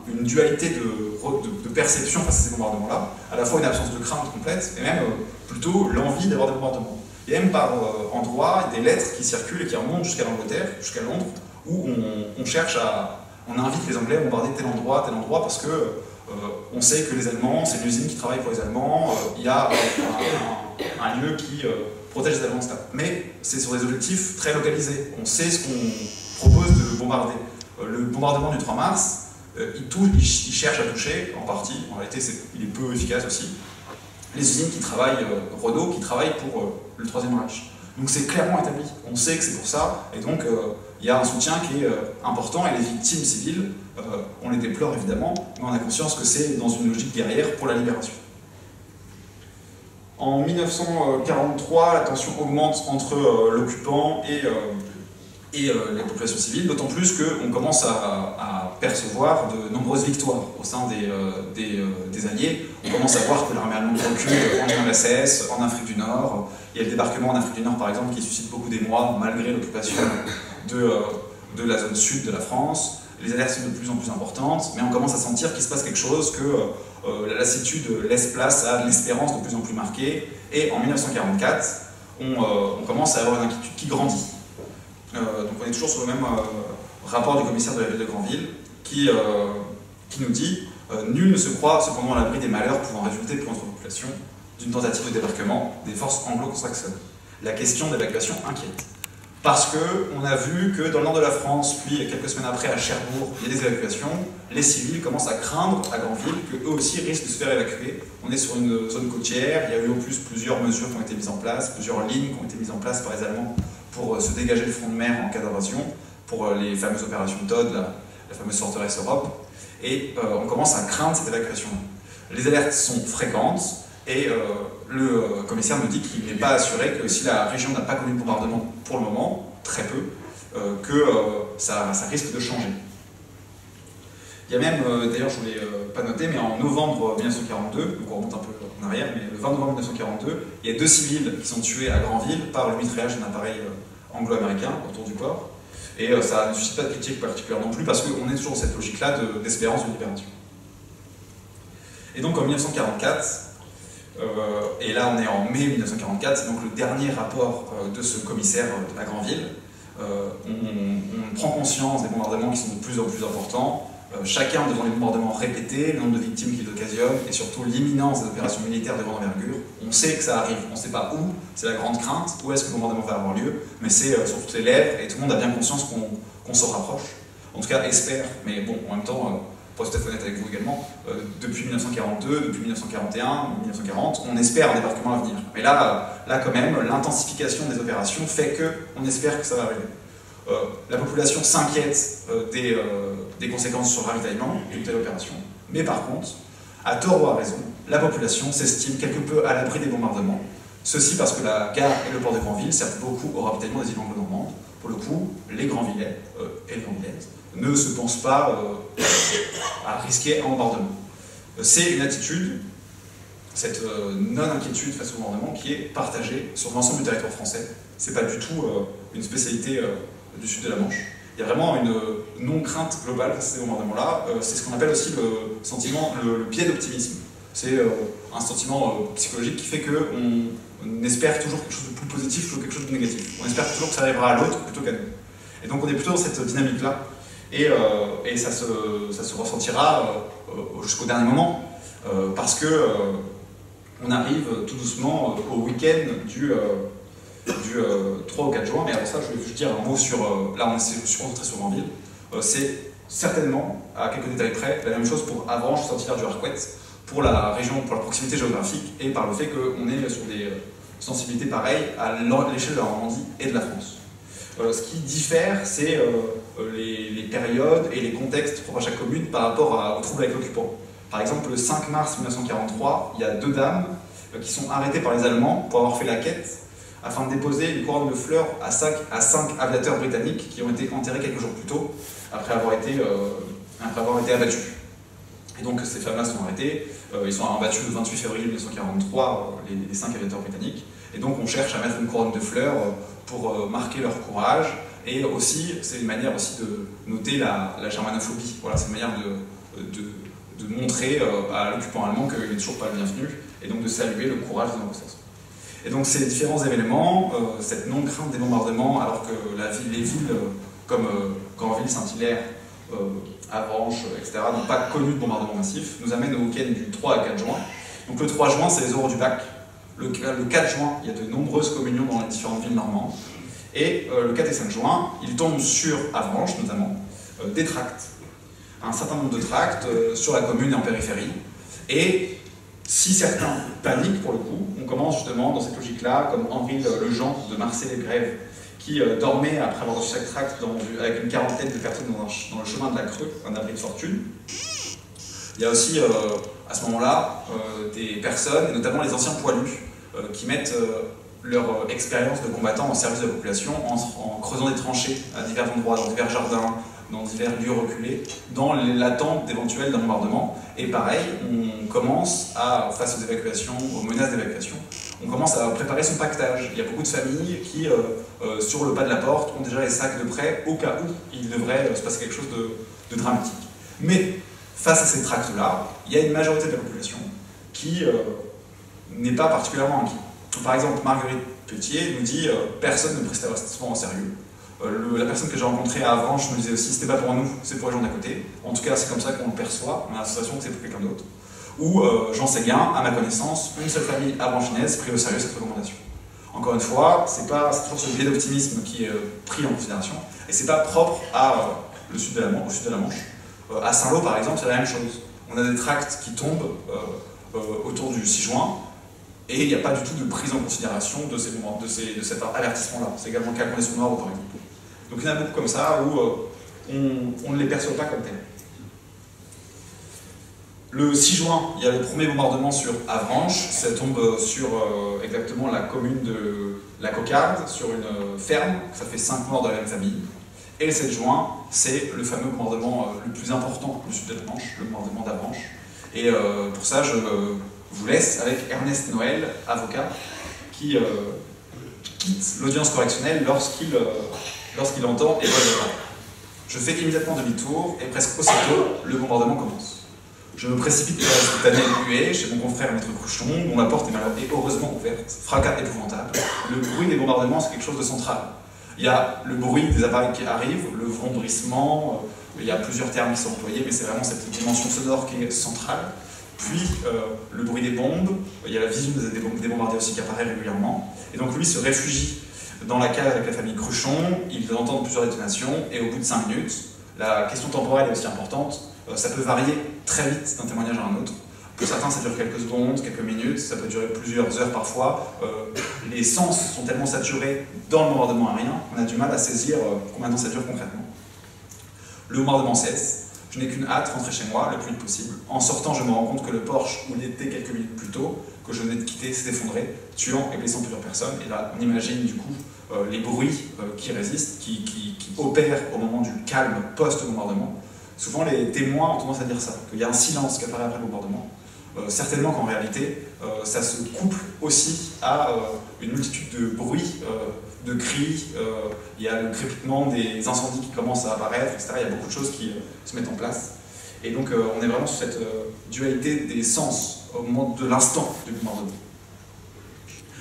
une dualité de perception face à ces bombardements-là, à la fois une absence de crainte complète, et même plutôt l'envie d'avoir des bombardements. Il y a même par endroits des lettres qui circulent et qui remontent jusqu'à l'Angleterre, jusqu'à Londres, où on invite les Anglais à bombarder tel endroit, parce que on sait que les Allemands, c'est une usine qui travaille pour les Allemands, il y a un lieu qui protège les Allemands, etc. Mais c'est sur des objectifs très localisés. On sait ce qu'on propose de bombarder. Le bombardement du 3 mars, il cherche à toucher, en partie, en réalité il est peu efficace aussi, les usines qui travaillent, Renault, qui travaillent pour le Troisième Reich. Donc c'est clairement établi, on sait que c'est pour ça, et donc il y a un soutien qui est important, et les victimes civiles, on les déplore évidemment, mais on a conscience que c'est dans une logique guerrière pour la libération. En 1943, la tension augmente entre l'occupant et les populations civiles, d'autant plus qu'on commence à percevoir de nombreuses victoires au sein des Alliés. On commence à voir que l'armée allemande recule en URSS, en Afrique du Nord. Il y a le débarquement en Afrique du Nord, par exemple, qui suscite beaucoup d'émoi, malgré l'occupation de la zone sud de la France. Les alertes sont de plus en plus importantes, mais on commence à sentir qu'il se passe quelque chose, que la lassitude laisse place à de l'espérance de plus en plus marquée. Et en 1944, on commence à avoir une inquiétude qui grandit. Donc on est toujours sur le même rapport du commissaire de la ville de Granville qui nous dit nul ne se croit cependant à l'abri des malheurs pouvant résulter pour notre population d'une tentative de débarquement des forces anglo-saxonnes. La question d'évacuation inquiète. Parce qu'on a vu que dans le nord de la France, puis quelques semaines après à Cherbourg, il y a des évacuations, les civils commencent à craindre à Granville qu'eux aussi risquent de se faire évacuer. On est sur une zone côtière, il y a eu en plus plusieurs mesures qui ont été mises en place, plusieurs lignes qui ont été mises en place par les Allemands pour se dégager le front de mer en cas d'invasion, pour les fameuses opérations Todd, la fameuse forteresse Europe, et on commence à craindre cette évacuation. Les alertes sont fréquentes, et le commissaire nous dit qu'il n'est pas assuré que si la région n'a pas connu de bombardement pour le moment, très peu, que ça risque de changer. Il y a même, d'ailleurs je ne voulais pas noter, mais en novembre 1942, donc on remonte un peu en arrière, mais le 20 novembre 1942, il y a 2 civils qui sont tués à Granville par le mitraillage d'un appareil anglo-américain autour du port. Et ça ne suscite pas de critique particulière non plus, parce qu'on est toujours dans cette logique-là d'espérance de libération. Et donc en 1944, et là on est en mai 1944, c'est donc le dernier rapport de ce commissaire à Granville. On prend conscience des bombardements qui sont de plus en plus importants, chacun devant les bombardements répétés, le nombre de victimes qu'ils occasionnent, et surtout l'imminence des opérations militaires de grande envergure. On sait que ça arrive, on ne sait pas où, c'est la grande crainte, où est-ce que le bombardement va avoir lieu, mais c'est sur toutes les lèvres, et tout le monde a bien conscience qu'on s'en rapproche. En tout cas, espère, mais bon, en même temps, pour être tout à fait honnête avec vous également, depuis 1942, depuis 1941, 1940, on espère un débarquement à venir. Mais là quand même, l'intensification des opérations fait qu'on espère que ça va arriver. La population s'inquiète des conséquences sur le ravitaillement d'une telle opération. Mais par contre, à tort ou à raison, la population s'estime quelque peu à l'abri des bombardements. Ceci parce que la gare et le port de Granville servent beaucoup au ravitaillement des îles anglo-normandes. Pour le coup, les Granvillais et les Granvillaises ne se pensent pas à risquer un bombardement. C'est une attitude, cette non-inquiétude face au bombardement, qui est partagée sur l'ensemble du territoire français. C'est pas du tout une spécialité du sud de la Manche. Il y a vraiment une non-crainte globale face à ces bombardements-là. C'est ce qu'on appelle aussi le sentiment, le biais d'optimisme. C'est un sentiment psychologique qui fait qu'on espère toujours quelque chose de plus positif plutôt que quelque chose de négatif. On espère toujours que ça arrivera à l'autre plutôt qu'à nous. Et donc on est plutôt dans cette dynamique-là. Et ça se ressentira jusqu'au dernier moment, parce que on arrive tout doucement au week-end du 3 au 4 juin, mais avant ça, je vais juste dire un mot sur... là, je suis concentré sur Granville. C'est certainement, à quelques détails près, la même chose pour Avranches, Saint-Hilaire du Harcouët, pour la région, pour la proximité géographique, et par le fait qu'on est sur des sensibilités pareilles à l'échelle de la Normandie et de la France. Ce qui diffère, c'est les périodes et les contextes propres à chaque commune par rapport aux troubles avec l'occupant. Par exemple, le 5 mars 1943, il y a 2 dames qui sont arrêtées par les Allemands pour avoir fait la quête afin de déposer une couronne de fleurs à 5 aviateurs britanniques qui ont été enterrés quelques jours plus tôt après avoir été abattus. Et donc ces femmes-là sont arrêtées, ils sont abattus le 28 février 1943, les 5 aviateurs britanniques, et donc on cherche à mettre une couronne de fleurs pour marquer leur courage, et aussi, c'est une manière aussi de noter la germanophobie. Voilà, c'est une manière de montrer à l'occupant allemand qu'il n'est toujours pas le bienvenu, et donc de saluer le courage des Anglo-Saxons. Et donc ces différents événements, cette non-crainte des bombardements, alors que les villes comme Granville, Saint-Hilaire, Avranches, etc., n'ont pas connu de bombardement massif, nous amène au week-end du 3 à 4 juin. Donc le 3 juin, c'est les oraux du bac. Le 4 juin, il y a de nombreuses communions dans les différentes villes normandes. Et le 4 et 5 juin, il tombe sur Avranches, notamment, des tracts. Un certain nombre de tracts sur la commune et en périphérie. Et si certains paniquent, pour le coup, on commence justement dans cette logique-là, comme Henri Lejean de Marseille-les-Grèves, qui dormait après avoir reçu chaque tract avec une quarantaine de personnes dans le chemin de la Creux, un abri de fortune. Il y a aussi, à ce moment-là, des personnes, et notamment les anciens poilus, qui mettent leur expérience de combattant en service de la population en creusant des tranchées à divers endroits, dans divers jardins, dans divers lieux reculés, dans l'attente d'éventuels bombardements. Et pareil, on commence à, face aux évacuations, aux menaces d'évacuation, on commence à préparer son pactage. Il y a beaucoup de familles qui, sur le pas de la porte, ont déjà les sacs de prêt au cas où il devrait se passer quelque chose de dramatique. Mais face à ces tracts-là, il y a une majorité de la population qui n'est pas particulièrement inquiète. Par exemple, Marguerite Petier nous dit personne ne prestait souvent au sérieux. La personne que j'ai rencontrée à Avranches me disait aussi c'était pas pour nous, c'est pour les gens d'à côté. En tout cas, c'est comme ça qu'on le perçoit, on a la sensation que c'est pour quelqu'un d'autre. Ou j'en sais bien, à ma connaissance, une seule famille avranchinaise prit au sérieux cette recommandation. Encore une fois, c'est toujours ce biais d'optimisme qui est pris en considération, et c'est pas propre au sud de la Manche. À Saint-Lô, par exemple, c'est la même chose. On a des tracts qui tombent autour du 6 juin, et il n'y a pas du tout de prise en considération de cet avertissement-là. C'est également le cas qu'on est sur Noir, par exemple. Donc il y en a beaucoup comme ça où on ne les perçoit pas comme tels. Le 6 juin, il y a le premier bombardement sur Avranches. Ça tombe sur exactement la commune de la Cocarde, sur une ferme. Ça fait 5 morts dans la même famille. Et le 7 juin, c'est le fameux bombardement le plus important du sud de la Manche, le bombardement d'Avranches. Et pour ça, je vous laisse avec Ernest Noël, avocat, qui quitte l'audience correctionnelle lorsqu'il entend et voit le drame. Je fais immédiatement demi-tour et presque aussitôt, le bombardement commence. Je me précipite vers l'hospitalier huée chez mon confrère Maître Cruchon, dont la porte est heureusement ouverte. Fracas épouvantable. Le bruit des bombardements, c'est quelque chose de central. Il y a le bruit des appareils qui arrivent, le vrondrissement, il y a plusieurs termes qui sont employés, mais c'est vraiment cette dimension sonore qui est centrale. Puis le bruit des bombes, il y a la vision des bombardiers aussi qui apparaît régulièrement. Et donc lui se réfugie dans la cave avec la famille Cruchon, il entend plusieurs détonations, et au bout de 5 minutes, la question temporelle est aussi importante, ça peut varier très vite d'un témoignage à un autre. Pour certains, ça dure quelques secondes, quelques minutes, ça peut durer plusieurs heures parfois. Les sens sont tellement saturés dans le bombardement aérien qu'on a du mal à saisir combien de temps ça dure concrètement. Le bombardement cesse. Je n'ai qu'une hâte, rentrer chez moi le plus vite possible. En sortant, je me rends compte que le Porsche où il était quelques minutes plus tôt, que je venais de quitter, s'est effondré, tuant et blessant plusieurs personnes. Et là, on imagine du coup les bruits qui résistent, qui opèrent au moment du calme post-bombardement. Souvent, les témoins ont tendance à dire ça, qu'il y a un silence qui apparaît après le bombardement. Certainement qu'en réalité, ça se couple aussi à une multitude de bruits, de cris, il y a le crépitement des incendies qui commencent à apparaître, etc. Il y a beaucoup de choses qui se mettent en place. Et donc on est vraiment sur cette dualité des sens au moment de l'instant du bombardement.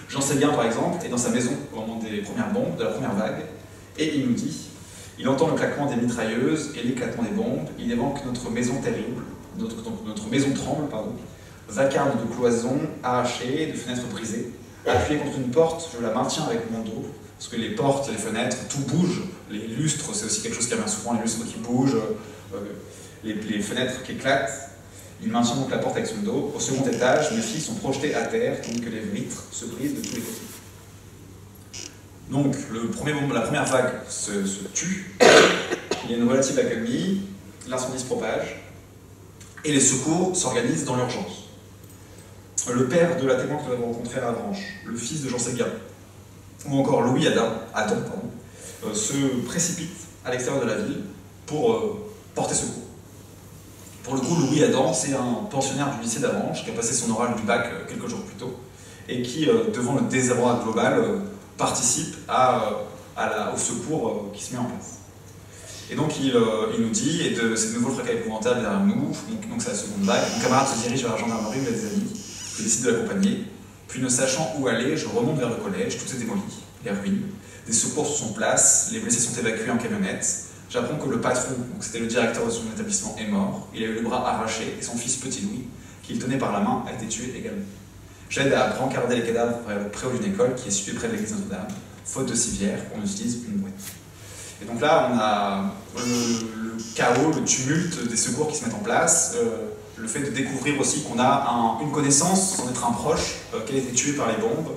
J'en sais bien, par exemple, est dans sa maison au moment des premières bombes, de la première vague, et il nous dit, il entend le claquement des mitrailleuses et l'éclatement des bombes, il évoque notre maison terrible, notre maison tremble, pardon, vacarme de cloisons arrachées, de fenêtres brisées, appuyée contre une porte, je la maintiens avec mon dos, parce que les portes, les fenêtres, tout bouge, les lustres, c'est aussi quelque chose qui revient souvent, les lustres qui bougent, les fenêtres qui éclatent. Il maintient donc la porte avec son dos. Au second étage, mes filles sont projetées à terre, tandis que les vitres se brisent de tous les côtés. Donc, la première vague se tue, il y a une relative accalmie, l'incendie se propage, et les secours s'organisent dans l'urgence. Le père de la témoin que nous avons rencontré à Avranches, le fils de Jean Séguin, ou encore Louis Adam, se précipite à l'extérieur de la ville pour porter secours. Pour le coup, Louis Adam, c'est un pensionnaire du lycée d'Avranches qui a passé son oral du bac quelques jours plus tôt et qui, devant le désarroi global, participe au secours qui se met en place. Et donc il nous dit, et de ces nouveaux fracas épouvantables derrière nous, donc c'est la seconde vague, mon camarade se dirige vers la gendarmerie où il y a des amis, je décide de l'accompagner, puis ne sachant où aller, je remonte vers le collège, tout est démoli, les ruines, des secours sont en place, les blessés sont évacués en camionnette, j'apprends que le patron, donc c'était le directeur de son établissement, est mort, il a eu le bras arraché, et son fils Petit Louis, qu'il tenait par la main, a été tué également. J'aide à brancarder les cadavres près d'une école qui est située près de l'église Notre-Dame, faute de civière, on utilise une brouette. Et donc là, on a le chaos, le tumulte des secours qui se mettent en place, le fait de découvrir aussi qu'on a une connaissance, sans être un proche, qui a été tué par les bombes,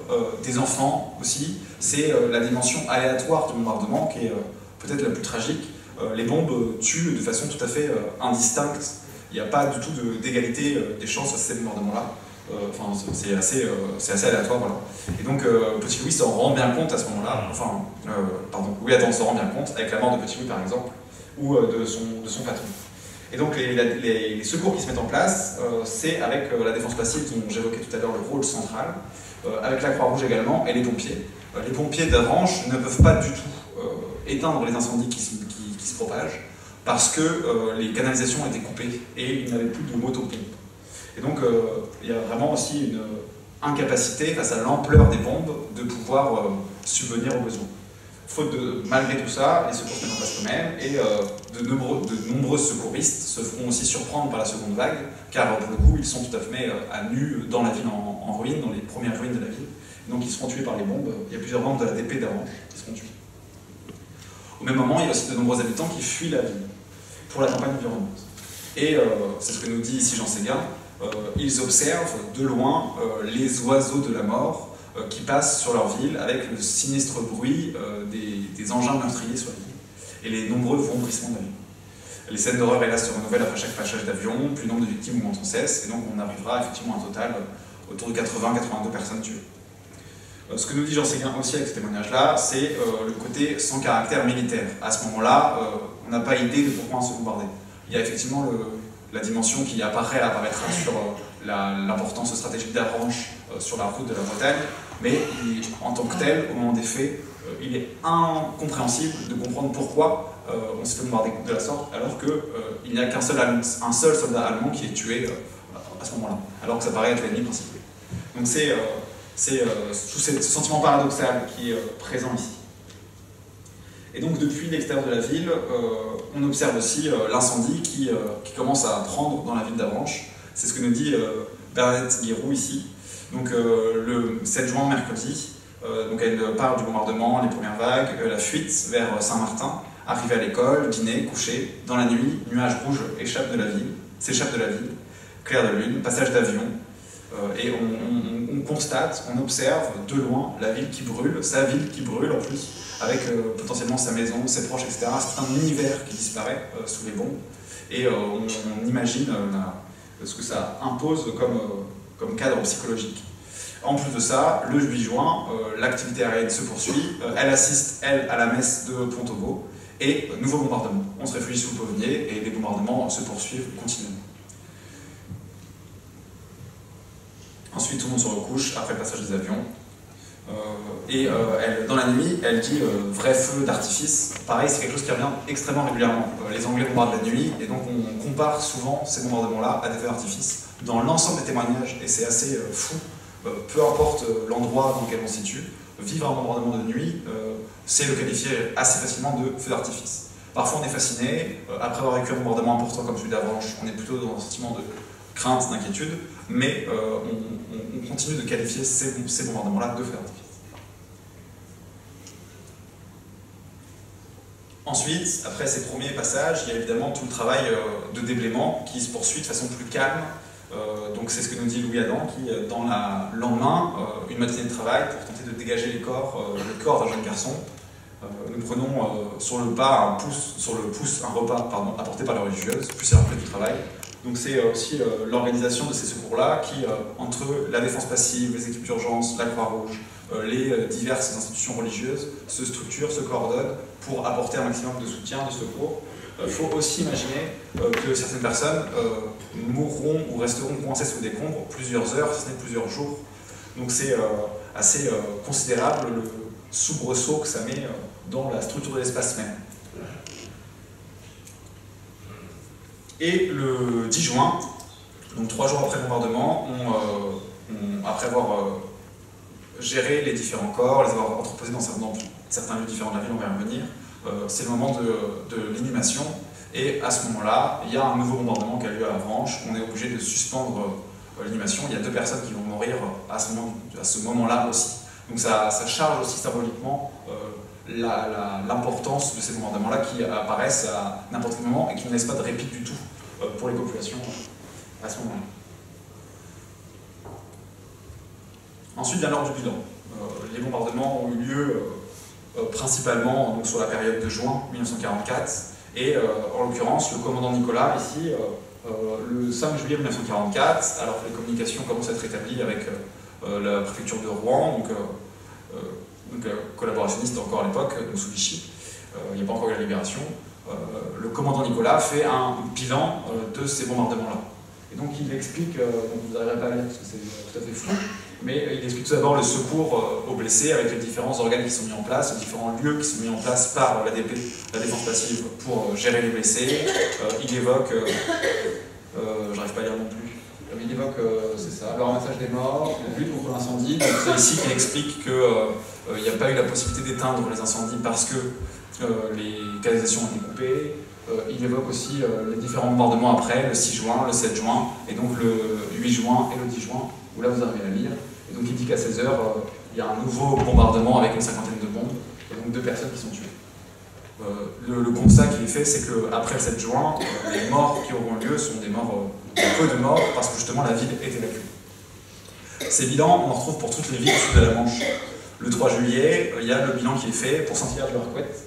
des enfants aussi. C'est la dimension aléatoire du bombardement qui est peut-être la plus tragique. Les bombes tuent de façon tout à fait indistincte. Il n'y a pas du tout d'égalité des chances à ces bombardements-là. C'est assez aléatoire, voilà. Et donc Petit Louis s'en rend bien compte à ce moment-là, Louis Adam s'en rend bien compte avec la mort de Petit Louis par exemple, ou de son patron. Et donc les secours qui se mettent en place, c'est avec la défense passive dont j'évoquais tout à l'heure le rôle central, avec la Croix-Rouge également et les pompiers. Les pompiers d'Avranches ne peuvent pas du tout éteindre les incendies qui se propagent parce que les canalisations étaient coupées et il n'y avait plus de motopompes. Et donc il y a vraiment aussi une incapacité face à l'ampleur des bombes de pouvoir subvenir aux besoins. Faute de, malgré tout ça, les secours se mettent en place quand même et de nombreux secouristes se feront aussi surprendre par la seconde vague car pour le coup ils sont tout à fait à nu dans la ville en ruine, dans les premières ruines de la ville. Donc ils seront tués par les bombes. Il y a plusieurs membres de la DP d'Avranches qui seront tués. Au même moment, il y a aussi de nombreux habitants qui fuient la ville pour la campagne environnante. Et c'est ce que nous dit ici Jean Séguin, ils observent de loin les oiseaux de la mort qui passent sur leur ville avec le sinistre bruit des engins meurtriers sur la ville et les nombreux vombrissements de la ville. Les scènes d'horreur, hélas, se renouvellent après chaque passage d'avion, plus le nombre de victimes augmente sans cesse, et donc on arrivera effectivement à un total autour de 80-82 personnes tuées. Ce que nous dit Jean Séguin aussi avec ce témoignage-là, c'est le côté sans caractère militaire. À ce moment-là, on n'a pas idée de pourquoi on se bombardait. Il y a effectivement la dimension qui apparaîtra sur l'importance stratégique d'Avranches sur la route de la Bretagne, mais en tant que tel, au moment des faits, il est incompréhensible de comprendre pourquoi on se fait bombarder de la sorte, alors qu'il n'y a qu'un seul soldat allemand qui est tué à ce moment-là, alors que ça paraît être l'ennemi principal. Donc c'est tout ce sentiment paradoxal qui est présent ici. Et donc depuis l'extérieur de la ville, on observe aussi l'incendie qui commence à prendre dans la ville d'Avranches. C'est ce que nous dit Bernadette Guéroux ici. Donc le 7 juin, mercredi, donc elle parle du bombardement, les premières vagues, la fuite vers Saint-Martin, arrivée à l'école, dîner, coucher. Dans la nuit, nuages rouges s'échappent de la ville, clair de lune, passage d'avion, et on constate, on observe de loin la ville qui brûle, sa ville qui brûle en plus, avec potentiellement sa maison, ses proches, etc. C'est un univers qui disparaît sous les bombes, et on imagine ce que ça impose comme cadre psychologique. En plus de ça, le 8 juin, l'activité aérienne se poursuit, elle assiste, elle, à la messe de Pont-au-Beau, et nouveau bombardement. On se réfugie sous le Pauvenier, et les bombardements se poursuivent continuellement. Ensuite, tout le monde se recouche après le passage des avions. Dans la nuit, elle dit vrai feu d'artifice. Pareil, c'est quelque chose qui revient extrêmement régulièrement. Les Anglais bombardent la nuit, et donc on compare souvent ces bombardements-là à des feux d'artifice dans l'ensemble des témoignages, et c'est assez fou. Peu importe l'endroit dans lequel on se situe, vivre un bombardement de nuit, c'est le qualifier assez facilement de feu d'artifice. Parfois on est fasciné, après avoir vécu un bombardement important comme celui d'Avranches, on est plutôt dans un sentiment de crainte, d'inquiétude, mais on continue de qualifier ces bombardements-là de feu d'artifice. Ensuite, après ces premiers passages, il y a évidemment tout le travail de déblaiement qui se poursuit de façon plus calme. Donc c'est ce que nous dit Louis Adam qui, dans le lendemain, une matinée de travail pour tenter de dégager le corps d'un jeune garçon. Nous prenons sur le pouce un repas apporté par la religieuse, puis c'est après du travail. Donc c'est aussi l'organisation de ces secours-là qui, entre la défense passive, les équipes d'urgence, la Croix-Rouge, les diverses institutions religieuses, se structurent, se coordonnent pour apporter un maximum de soutien, de secours. Il faut aussi imaginer que certaines personnes mourront ou resteront coincées sous des décombres plusieurs heures, si ce n'est plusieurs jours. Donc c'est assez considérable le soubresaut que ça met dans la structure de l'espace même. Et le 10 juin, donc 3 jours après le bombardement, après avoir géré les différents corps, les avoir entreposés dans certains lieux différents de la ville, on va y revenir, c'est le moment de l'inhumation, et à ce moment-là, il y a un nouveau bombardement qui a lieu à Avranches, on est obligé de suspendre l'inhumation, il y a 2 personnes qui vont mourir à ce moment-là aussi. Donc ça charge aussi symboliquement l'importance de ces bombardements-là qui apparaissent à n'importe quel moment et qui ne laissent pas de répit du tout pour les populations à ce moment-là. Ensuite vient l'heure du bilan. Les bombardements ont eu lieu principalement donc, sur la période de juin 1944 et en l'occurrence le commandant Nicolas ici le 5 juillet 1944 alors que les communications commencent à être rétablies avec la préfecture de Rouen donc collaborationniste encore à l'époque sous Vichy, il n'y a pas encore eu la libération. le commandant Nicolas fait un bilan de ces bombardements-là. Et donc il explique, donc vous n'arriverez pas à lire parce que c'est tout à fait flou, mais il explique tout d'abord le secours aux blessés avec les différents organes qui sont mis en place, les différents lieux qui sont mis en place par l'ADP, la défense passive, pour gérer les blessés. Il évoque, j'arrive pas à lire non plus, il évoque, c'est ça, le ramassage des morts, la lutte contre l'incendie. C'est ici qu'il explique qu'il n'y a pas eu la possibilité d'éteindre les incendies parce que les canalisations ont été coupées. Il évoque aussi les différents bombardements après, le 6 juin, le 7 juin, et donc le 8 juin et le 10 juin, où là vous arrivez à lire. Et donc il dit qu'à 16 h, il y a un nouveau bombardement avec une cinquantaine de bombes, et donc 2 personnes qui sont tuées. Le constat qu'il fait, c'est qu'après le 7 juin, les morts qui auront lieu sont des morts, peu de morts, parce que justement la ville est évacuée. Ces bilans, on en retrouve pour toutes les villes au sud de la Manche. Le 3 juillet, il y a le bilan qui est fait pour Saint-Hilaire-du-Harcouët.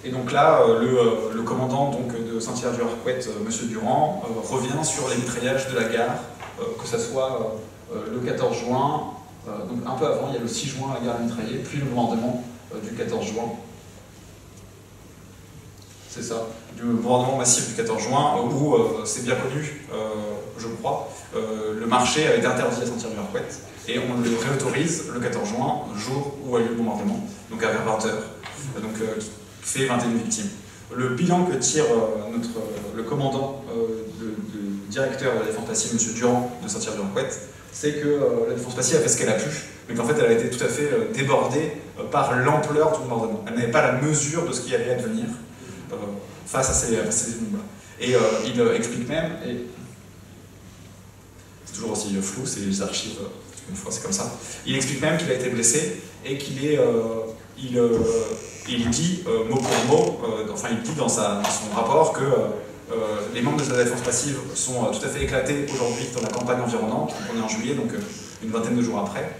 Et donc là, le commandant donc, de Saint-Hilaire-du-Harcouët, M. Durand, revient sur les mitraillages de la gare, que ce soit le 14 juin, donc un peu avant, il y a le 6 juin la gare mitraillée, puis le bombardement du 14 juin. C'est ça, du bombardement massif du 14 juin, où c'est bien connu, je crois, le marché avait été interdit à Saint-Hilaire-du-Harcouët, et on le réautorise le 14 juin, jour où a eu le bombardement, donc à vers 20 h. Donc, fait 21 victimes. Le bilan que tire le commandant, le directeur de la défense passive, M. Durand, de Saint-Hilaire-du-Harcouët, c'est que la défense passive a fait ce qu'elle a pu, mais qu'en fait elle a été tout à fait débordée par l'ampleur du bombardement. Elle n'avait pas la mesure de ce qui allait advenir face à ces bombes-là. Et il explique même, et c'est toujours aussi flou, c'est les archives, une fois c'est comme ça, il explique même qu'il a été blessé et qu'il est... il dit mot pour mot, enfin il dit dans son rapport que les membres de la défense passive sont tout à fait éclatés aujourd'hui dans la campagne environnante, donc on est en juillet, donc une vingtaine de jours après,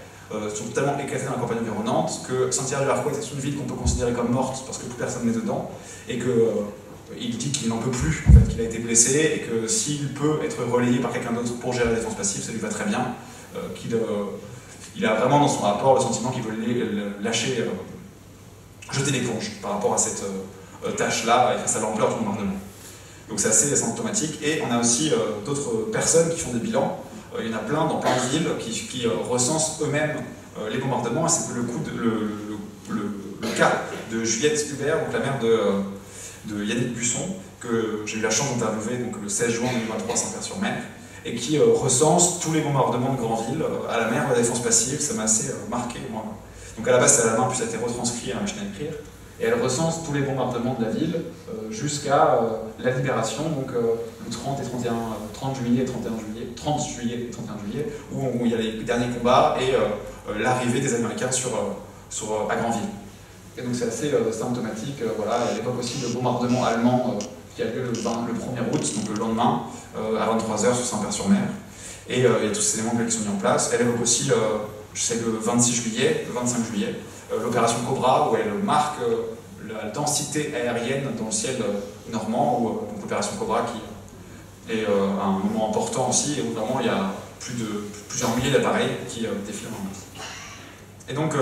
sont tellement éclatés dans la campagne environnante que Saint-Hilaire-du-Harcouët est une ville qu'on peut considérer comme morte parce que plus personne n'est dedans, et qu'il dit qu'il n'en peut plus, en fait, qu'il a été blessé, et que s'il peut être relayé par quelqu'un d'autre pour gérer la défense passive, ça lui va très bien, il a vraiment dans son rapport le sentiment qu'il veut lâcher, jeter l'éponge par rapport à cette tâche-là et face à l'ampleur du bombardement. Donc c'est assez symptomatique. Et on a aussi d'autres personnes qui font des bilans. Il y en a plein dans plein de villes qui recensent eux-mêmes les bombardements. Et c'est le cas de Juliette Hubert, donc la mère de Yannick Busson, que j'ai eu la chance d'interviewer donc le 16 juin 2023 à Saint-Père-sur-Mer, et qui recense tous les bombardements de grandes villes à la mer de la défense passive. Ça m'a assez marqué, moi. Donc à la base c'est à la main, puis ça a été retranscrit à la machine à écrire. Et elle recense tous les bombardements de la ville jusqu'à la libération, donc le 30 juillet et 31 juillet, 30 juillet et 31 juillet, où il y a les derniers combats et l'arrivée des Américains à Granville. Et donc c'est assez symptomatique. Voilà. Elle évoque aussi le bombardement allemand qui a lieu le 1er août, donc le lendemain, à 23 h sur Saint-Père-sur-Mer. Et il y a tous ces éléments qui sont mis en place. Elle évoque aussi, je sais, le 26 juillet, le 25 juillet, l'opération Cobra, où elle marque la densité aérienne dans le ciel normand, donc l'opération Cobra qui est un moment important aussi, et où vraiment il y a plusieurs milliers d'appareils qui défilent en masse. Et donc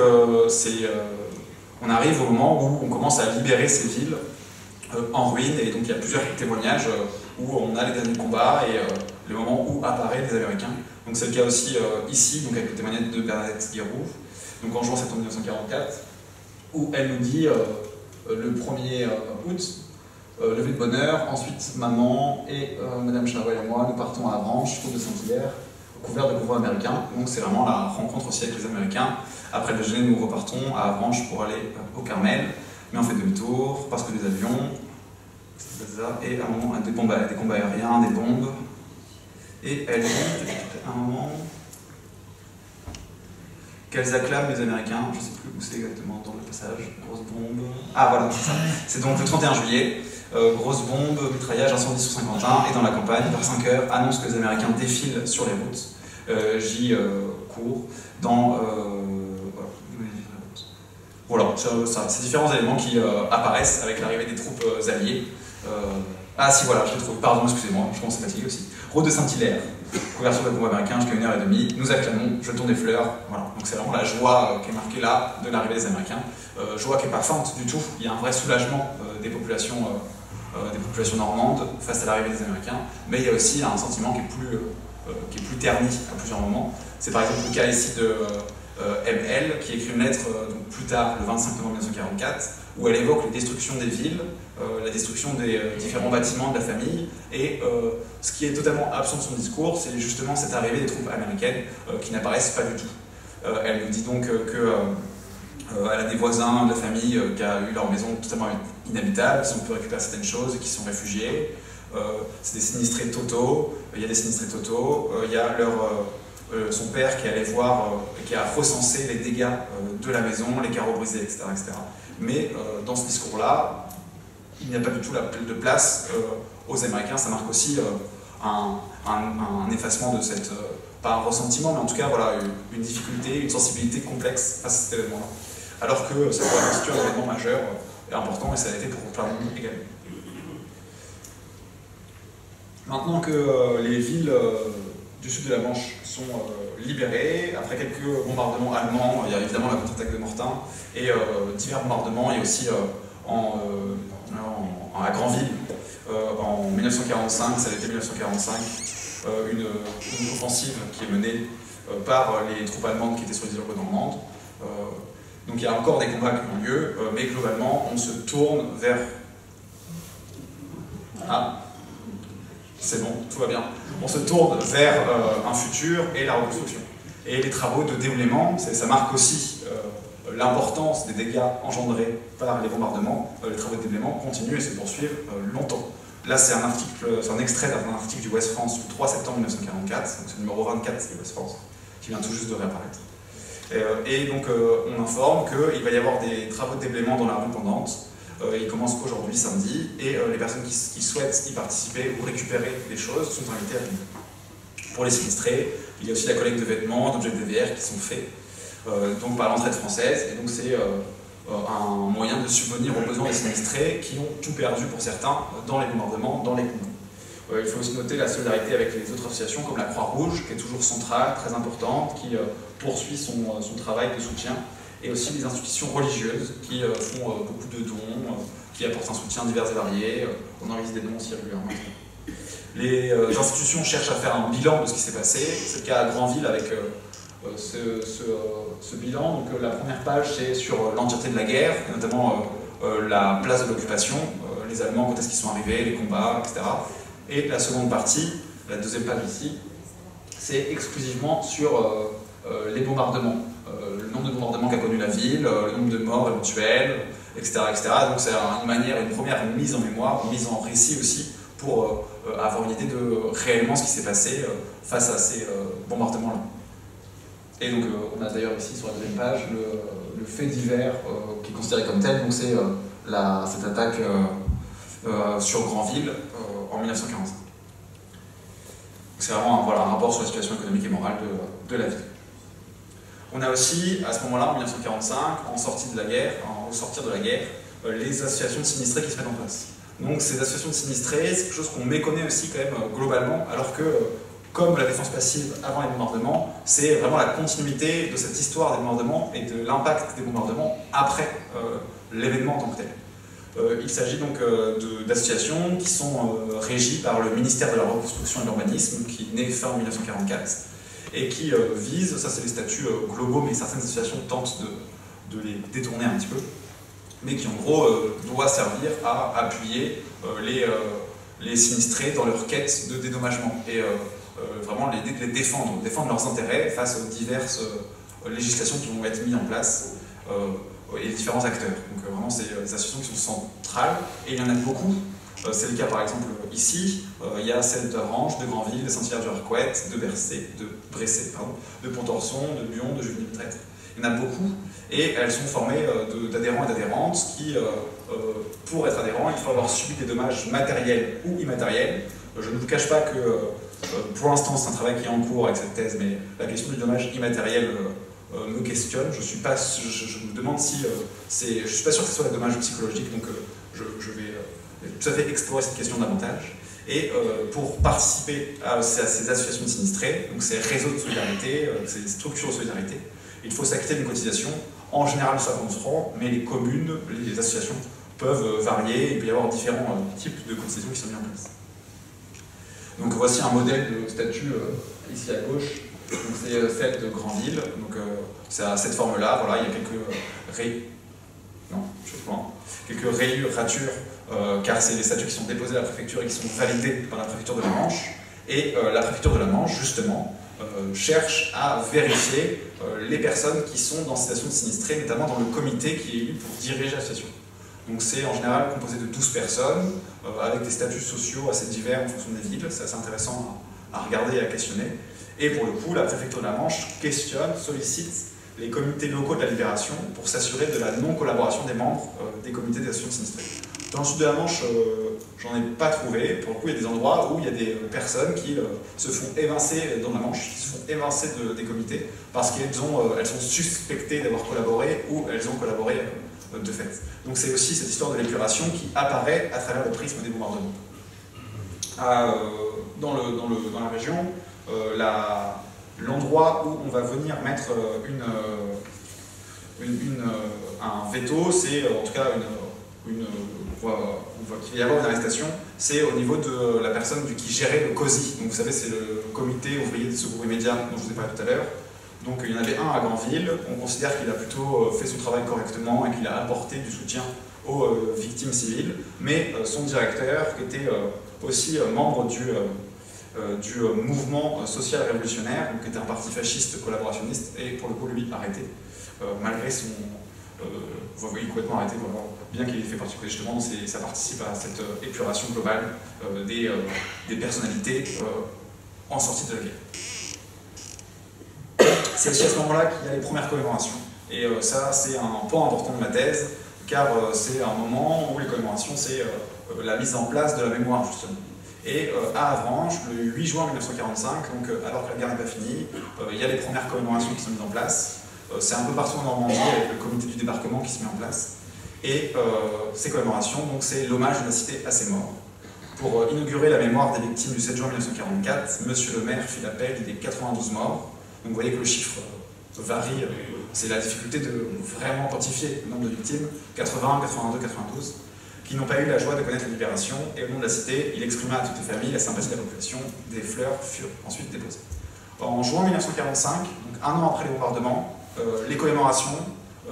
on arrive au moment où on commence à libérer ces villes en ruine, et donc il y a plusieurs témoignages où on a les derniers combats et le moment où apparaissent les Américains. Donc c'est le cas aussi ici, donc avec le témoignage de Bernadette Guéroux, donc en juin septembre 1944, où elle nous dit le 1er août, levé de bonne heure, ensuite maman et Madame Charouet et moi, nous partons à Avranches, côte de Saint-Hilaire, couvert de convois américains. Donc c'est vraiment la rencontre aussi avec les Américains. Après le déjeuner, nous repartons à Avranches pour aller au Carmel, mais on fait demi-tour parce que des avions, et à un moment des combats aériens, des bombes, et elle dit à un moment qu'elles acclament les Américains, je ne sais plus où c'est exactement dans le passage, grosse bombe, ah voilà, c'est ça, c'est donc le 31 juillet, grosse bombe, mitraillage, incendie sur Saint-Quentin, et dans la campagne, vers 5 h, annonce que les Américains défilent sur les routes, j'y cours, dans... voilà, c'est différents éléments qui apparaissent avec l'arrivée des troupes alliées. Ah si, voilà, je l'ai trouvé, pardon, excusez-moi, je commence à fatiguer aussi. Route de Saint-Hilaire, couverture de convoi américain jusqu'à 1h30, nous acclamons, jetons des fleurs. Voilà. Donc c'est vraiment la joie qui est marquée là de l'arrivée des Américains. Joie qui n'est pas feinte du tout, il y a un vrai soulagement des populations normandes face à l'arrivée des Américains, mais il y a aussi un sentiment qui est plus terni à plusieurs moments. C'est par exemple le cas ici de M.L. qui écrit une lettre donc plus tard, le 25 novembre 1944, où elle évoque les destructions des villes, la destruction des différents bâtiments de la famille, et ce qui est totalement absent de son discours, c'est justement cette arrivée des troupes américaines qui n'apparaissent pas du tout. Elle nous dit donc elle a des voisins de la famille qui ont eu leur maison totalement inhabitable, qui ont pu récupérer certaines choses, qui sont réfugiés. C'est des sinistrés totaux, il y a des sinistrés totaux, il y a son père qui est allé voir, qui a recensé les dégâts de la maison, les carreaux brisés, etc. etc. Mais dans ce discours-là, il n'y a pas du tout de place aux Américains. Ça marque aussi un effacement de cette, pas un ressentiment, mais en tout cas voilà, une difficulté, une sensibilité complexe face à cet événement-là. Alors que ça pourrait constituer un événement majeur et important, et ça a été pour plein de monde également. Maintenant que les villes du sud de la Manche sont libérées, après quelques bombardements allemands, il y a évidemment la contre-attaque de Mortain, et divers bombardements, il y a aussi à Granville, en 1945, ça a été 1945, une offensive qui est menée par les troupes allemandes qui étaient sur les îles normandes. Donc il y a encore des combats qui ont lieu, mais globalement on se tourne vers... Ah, c'est bon, tout va bien. On se tourne vers un futur et la reconstruction. Et les travaux de déblaiement, ça marque aussi l'importance des dégâts engendrés par les bombardements. Les travaux de déblaiement continuent et se poursuivent longtemps. Là, c'est un extrait d'un article du Ouest France du 3 septembre 1944, donc c'est le numéro 24 du Ouest France, qui vient tout juste de réapparaître. Et donc, on informe qu'il va y avoir des travaux de déblaiement dans la rue pendante. Ils commencent aujourd'hui, samedi, et les personnes qui souhaitent y participer ou récupérer des choses sont invitées à venir. Pour les sinistrés, il y a aussi la collecte de vêtements, d'objets de DVR qui sont faits donc par l'entraide française, et donc c'est un moyen de subvenir aux besoins des sinistrés qui ont tout perdu pour certains dans les bombardements, dans les combats. Il faut aussi noter la solidarité avec les autres associations comme la Croix-Rouge, qui est toujours centrale, très importante, qui poursuit son travail de soutien, et aussi les institutions religieuses qui font beaucoup de dons, qui apportent un soutien divers et varié. On enregistre des dons aussi régulièrement. Les institutions cherchent à faire un bilan de ce qui s'est passé. C'est le cas à Granville avec ce bilan. Donc, la première page, c'est sur l'entièreté de la guerre, notamment la place de l'occupation, les Allemands, quand est-ce qu'ils sont arrivés, les combats, etc. Et la seconde partie, la deuxième page ici, c'est exclusivement sur les bombardements. Le nombre de bombardements qu'a connu la ville, le nombre de morts éventuels, etc. etc. Donc c'est une première mise en mémoire, une mise en récit aussi, pour avoir une idée de réellement ce qui s'est passé face à ces bombardements-là. Et donc on a d'ailleurs ici sur la deuxième page le fait divers qui est considéré comme tel, donc c'est cette attaque sur Granville en 1945. C'est vraiment un rapport sur la situation économique et morale de la ville. On a aussi, à ce moment-là, en 1945, au sortir de la guerre, les associations de sinistrés qui se mettent en place. Donc ces associations de sinistrés, c'est quelque chose qu'on méconnaît aussi quand même globalement, alors que, comme la défense passive avant les bombardements, c'est vraiment la continuité de cette histoire des bombardements et de l'impact des bombardements après l'événement en tant que tel. Il s'agit donc d'associations qui sont régies par le ministère de la Reconstruction et de l'Urbanisme, qui naît fin 1944, et qui visent, ça c'est les statuts globaux, mais certaines associations tentent de les détourner un petit peu, mais qui en gros doit servir à appuyer les sinistrés dans leur quête de dédommagement, et vraiment les défendre leurs intérêts face aux diverses législations qui vont être mises en place, et les différents acteurs. Donc vraiment c'est des associations qui sont centrales, et il y en a beaucoup. C'est le cas par exemple ici, il y a celle d'Orange, de Granville, de Saint-Hilaire-du-Harcouët, de Bressé, de Pontorson, de Lyon, de Juvigny-Traître. Il y en a beaucoup, et elles sont formées d'adhérents et d'adhérentes qui, pour être adhérents, il faut avoir subi des dommages matériels ou immatériels. Je ne vous cache pas que pour l'instant c'est un travail qui est en cours avec cette thèse, mais la question du dommage immatériel me questionne. Je me demande si je suis pas sûr que ce soit des dommages psychologiques, donc je vais tout à fait explorer cette question davantage. Et pour participer à ces associations de sinistrés, donc ces réseaux de solidarité, ces structures de solidarité, il faut s'acquitter d'une cotisation, en général 50 francs, mais les communes, les associations peuvent varier, il peut y avoir différents types de cotisations qui sont mis en place. Donc voici un modèle de statut ici à gauche, c'est celle de Granville, donc c'est à cette forme-là, voilà, il y a quelques rayures, car c'est des statuts qui sont déposés à la préfecture et qui sont validés par la préfecture de la Manche, et la préfecture de la Manche, justement, cherche à vérifier les personnes qui sont dans situation de sinistrés, notamment dans le comité qui est élu pour diriger l'association. Donc c'est en général composé de 12 personnes, avec des statuts sociaux assez divers en fonction des villes, c'est assez intéressant à regarder et à questionner. Et pour le coup, la préfecture de la Manche sollicite les comités locaux de la libération pour s'assurer de la non-collaboration des membres des comités d'association de sinistrés. Dans le sud de la Manche, j'en ai pas trouvé. Pour le coup, il y a des endroits où il y a des personnes qui se font évincer dans la Manche, qui se font évincer des comités parce qu'elles sont suspectées d'avoir collaboré ou elles ont collaboré de fait. Donc c'est aussi cette histoire de l'épuration qui apparaît à travers le prisme des bombardements. Dans la région, l'endroit où on va venir mettre un veto, c'est en tout cas on va qu'il va y avoir une arrestation, c'est au niveau de la personne qui gérait le COSI. Donc vous savez, c'est le comité ouvrier de secours immédiat dont je vous ai parlé tout à l'heure. Donc il y en avait un à Granville, on considère qu'il a plutôt fait son travail correctement et qu'il a apporté du soutien aux victimes civiles, mais son directeur, qui était aussi membre du mouvement social révolutionnaire, donc qui était un parti fasciste collaborationniste, et pour le coup lui arrêté, malgré son... vous voyez, complètement arrêté, voilà. Bien qu'il ait fait partie justement, ça participe à cette épuration globale des personnalités en sortie de la guerre. C'est aussi à ce moment-là qu'il y a les premières commémorations. Et ça, c'est un point important de ma thèse, car c'est un moment où les commémorations, c'est la mise en place de la mémoire, justement. Et à Avranches, le 8 juin 1945, donc, alors que la guerre n'est pas finie, il y a les premières commémorations qui sont mises en place. C'est un peu partout en Normandie, avec le comité du débarquement qui se met en place. Et ces commémorations, c'est l'hommage de la cité à ses morts. Pour inaugurer la mémoire des victimes du 7 juin 1944, monsieur le maire fit l'appel des 92 morts. Donc vous voyez que le chiffre varie, c'est la difficulté de vraiment quantifier le nombre de victimes, 80, 82, 92, qui n'ont pas eu la joie de connaître la libération, et au nom de la cité, il exprima à toutes les familles la sympathie de la population. Des fleurs furent ensuite déposées. En juin 1945, donc un an après les bombardements, les commémorations,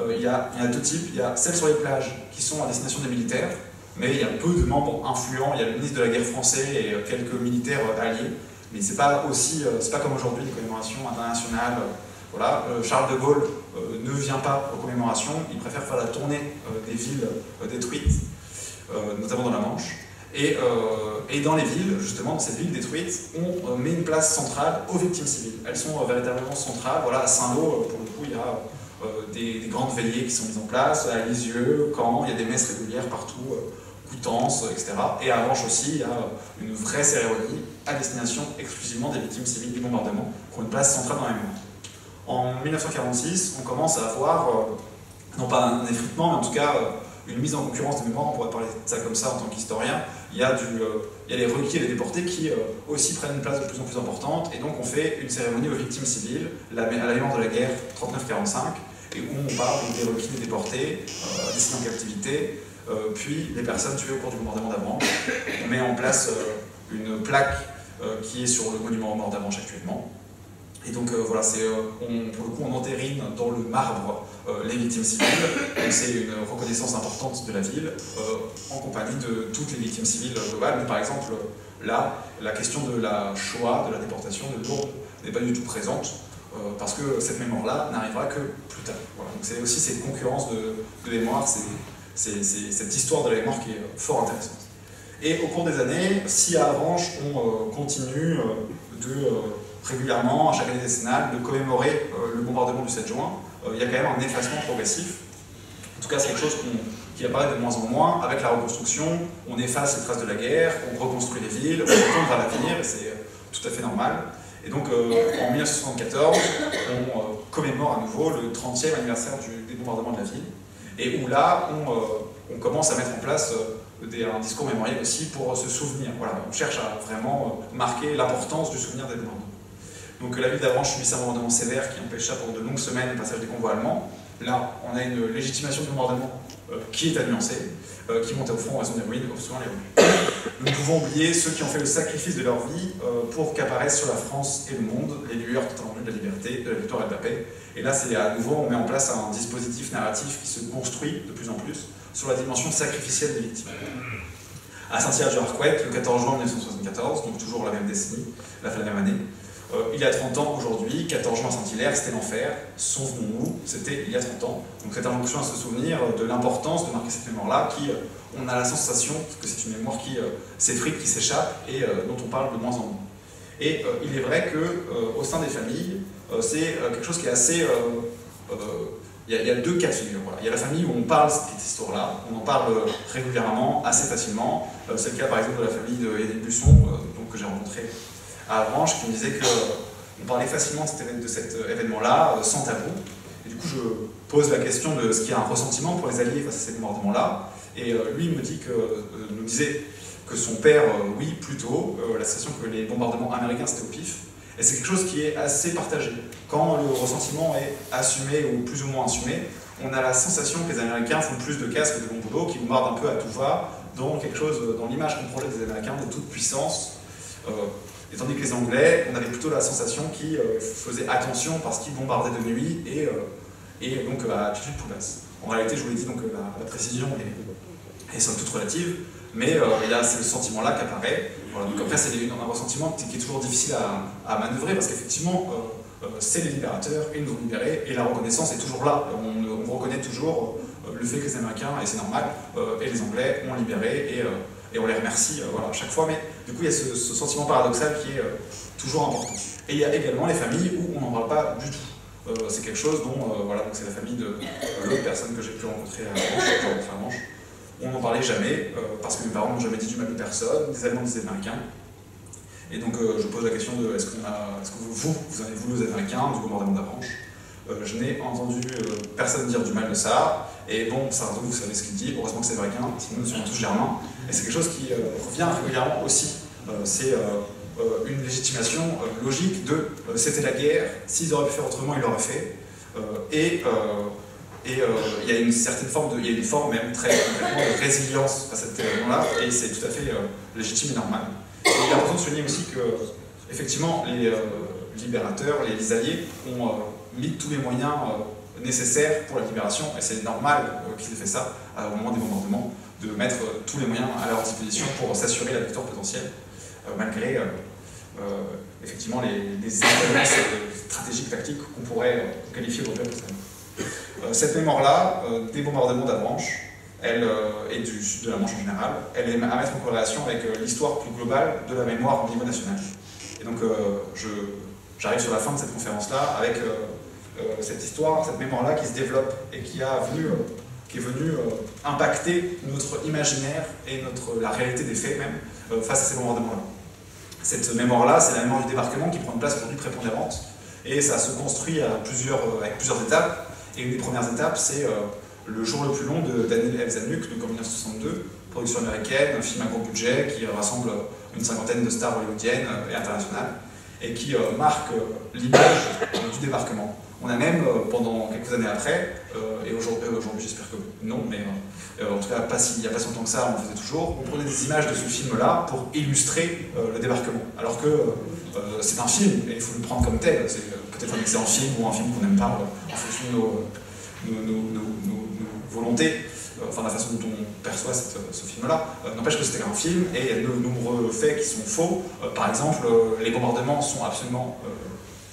il y a deux types. Il y a celles sur les plages qui sont à destination des militaires, mais il y a peu de membres influents. Il y a le ministre de la guerre français et quelques militaires alliés. Mais c'est pas comme aujourd'hui les commémorations internationales. Voilà, Charles de Gaulle ne vient pas aux commémorations, il préfère faire la tournée des villes détruites, notamment dans la Manche. Et dans les villes, justement, dans ces villes détruites, on met une place centrale aux victimes civiles. Elles sont véritablement centrales. Voilà, à Saint-Lô, pour le coup, il y a des grandes veillées qui sont mises en place, à Lisieux, Caen, il y a des messes régulières partout, Coutances, etc. Et à Avranches aussi, il y a une vraie cérémonie à destination exclusivement des victimes civiles du bombardement, qui ont une place centrale dans la mémoire. En 1946, on commence à avoir, non pas un effritement, mais en tout cas une mise en concurrence des mémoires, on pourrait parler de ça comme ça en tant qu'historien. Il y a les requis et les déportés qui aussi prennent une place de plus en plus importante, et donc on fait une cérémonie aux victimes civiles, à la mémoire de la guerre 39-45, et où on parle des requis des déportés, destinés en captivité, puis les personnes tuées au cours du bombardement d'Avranches. On met en place une plaque qui est sur le monument aux morts d'Avranches actuellement. Et donc voilà, pour le coup on entérine dans le marbre les victimes civiles, donc c'est une reconnaissance importante de la ville, en compagnie de toutes les victimes civiles globales. Mais par exemple, là, la question de la Shoah, de la déportation de Lourdes, n'est pas du tout présente, parce que cette mémoire-là n'arrivera que plus tard. Voilà. Donc c'est aussi cette concurrence de mémoire, c'est cette histoire de la mémoire qui est fort intéressante. Et au cours des années, si à Avranches on continue régulièrement, à chaque année décennale, de commémorer le bombardement du 7 juin, il y a quand même un effacement progressif. En tout cas, c'est quelque chose qui apparaît de moins en moins. Avec la reconstruction, on efface les traces de la guerre, on reconstruit les villes, on retourne vers l'avenir, et c'est tout à fait normal. Et donc, en 1974, on commémore à nouveau le 30e anniversaire des bombardements de la ville, et où là, on commence à mettre en place un discours mémoriel aussi pour se souvenir. Voilà, on cherche à vraiment marquer l'importance du souvenir des bombardements. Donc la ville d'Avranches subissait un bombardement sévère qui empêcha pendant de longues semaines le passage des convois allemands. Là, on a une légitimation du bombardement qui est à nuancer, qui montait au front en raison des ruines, obstruant les rues. Nous ne pouvons oublier ceux qui ont fait le sacrifice de leur vie pour qu'apparaissent sur la France et le monde les lueurs tendues de la liberté, de la victoire et de la paix. Et là, c'est à nouveau, on met en place un dispositif narratif qui se construit de plus en plus sur la dimension sacrificielle des victimes. À Saint-Hilaire-du-Harcouët, le 14 juin 1974, donc toujours la même décennie, la même année, il y a 30 ans aujourd'hui, 14 juin à Saint-Hilaire, c'était l'enfer, souvenons-nous, c'était il y a 30 ans. Donc cette injonction à se souvenir de l'importance de marquer cette mémoire-là, qui, on a la sensation que c'est une mémoire qui s'effrite, qui s'échappe, et dont on parle de moins en moins. Et il est vrai qu'au sein des familles, c'est quelque chose qui est assez... il y a deux cas de figure. Voilà. Il y a la famille où on parle de cette histoire-là, on en parle régulièrement, assez facilement. C'est le cas par exemple de la famille d'Édith Busson, que j'ai rencontré à Avranches, qui me disait qu'on parlait facilement de cet événement-là, sans tabou. Et du coup, je pose la question de ce qu'il y a un ressentiment pour les Alliés face à ces bombardements-là. Et lui, il nous disait que son père, oui, plutôt, la sensation que les bombardements américains, c'était au pif. Et c'est quelque chose qui est assez partagé. Quand le ressentiment est assumé ou plus ou moins assumé, on a la sensation que les Américains font plus de casques que de bons boulots, qui bombardent un peu à tout va, dans quelque chose, dans l'image qu'on projette des Américains de toute puissance. Et tandis que les Anglais, on avait plutôt la sensation qu'ils faisaient attention parce qu'ils bombardaient de nuit et donc à altitude plus basse. En réalité, je vous l'ai dit, donc, la précision est somme toute relative, mais il y a ce sentiment-là qui apparaît. Voilà, donc après, c'est un ressentiment qui est toujours difficile à manœuvrer parce qu'effectivement, c'est les libérateurs, ils nous ont libérés et la reconnaissance est toujours là. On reconnaît toujours le fait que les Américains, et c'est normal, et les Anglais ont libéré et on les remercie voilà, à chaque fois. Mais du coup, il y a ce sentiment paradoxal qui est toujours important. Et il y a également les familles où on n'en parle pas du tout. C'est quelque chose dont, voilà, c'est la famille de l'autre personne que j'ai pu rencontrer à Avranches. On n'en parlait jamais, parce que mes parents n'ont jamais dit du mal de personne, des Allemands, des Américains. Et donc je pose la question de est-ce que vous en avez voulu aux Américains du bombardement d'Avranches? Je n'ai entendu personne dire du mal de ça, et bon, Sarrazin, vous savez ce qu'il dit, heureusement que c'est américain, sinon nous sommes tous germains, et c'est quelque chose qui revient régulièrement aussi. C'est une légitimation logique de c'était la guerre, s'ils auraient pu faire autrement, ils l'auraient fait, il y a une certaine forme il y a une forme même très complètement de résilience face à cet événement-là, et c'est tout à fait légitime et normal. Et il est important de souligner aussi que, effectivement, les libérateurs, les alliés, ont mis tous les moyens nécessaires pour la libération, et c'est normal qu'ils aient fait ça au moment des bombardements, de mettre tous les moyens à leur disposition pour s'assurer la victoire potentielle, malgré effectivement les influences stratégiques, tactiques qu'on pourrait qualifier de cette mémoire-là, des bombardements d'Avranches, et du sud de la Manche en général, elle est à mettre en corrélation avec l'histoire plus globale de la mémoire au niveau national. Et donc j'arrive sur la fin de cette conférence-là avec cette histoire, cette mémoire-là qui se développe et qui est venue impacter notre imaginaire et la réalité des faits même face à ces bombardements-là. Cette mémoire-là, c'est la mémoire du débarquement qui prend une place aujourd'hui prépondérante, et ça se construit avec plusieurs étapes. Et une des premières étapes, c'est Le jour le plus long de Daniel Elzanuck, donc en 1962, production américaine, un film à gros budget qui rassemble une cinquantaine de stars hollywoodiennes et internationales, et qui marque l'image du débarquement. On a même, pendant quelques années après, et aujourd'hui j'espère que non, mais en tout cas il n'y a pas si longtemps que ça, on le faisait toujours, on prenait des images de ce film-là pour illustrer le débarquement. Alors que c'est un film, et il faut le prendre comme tel, c'est peut-être un excellent film ou un film qu'on n'aime pas en fonction de nos volontés, enfin la façon dont on perçoit ce film-là. N'empêche que c'était un film, et il y a de nombreux faits qui sont faux. Par exemple, les bombardements sont absolument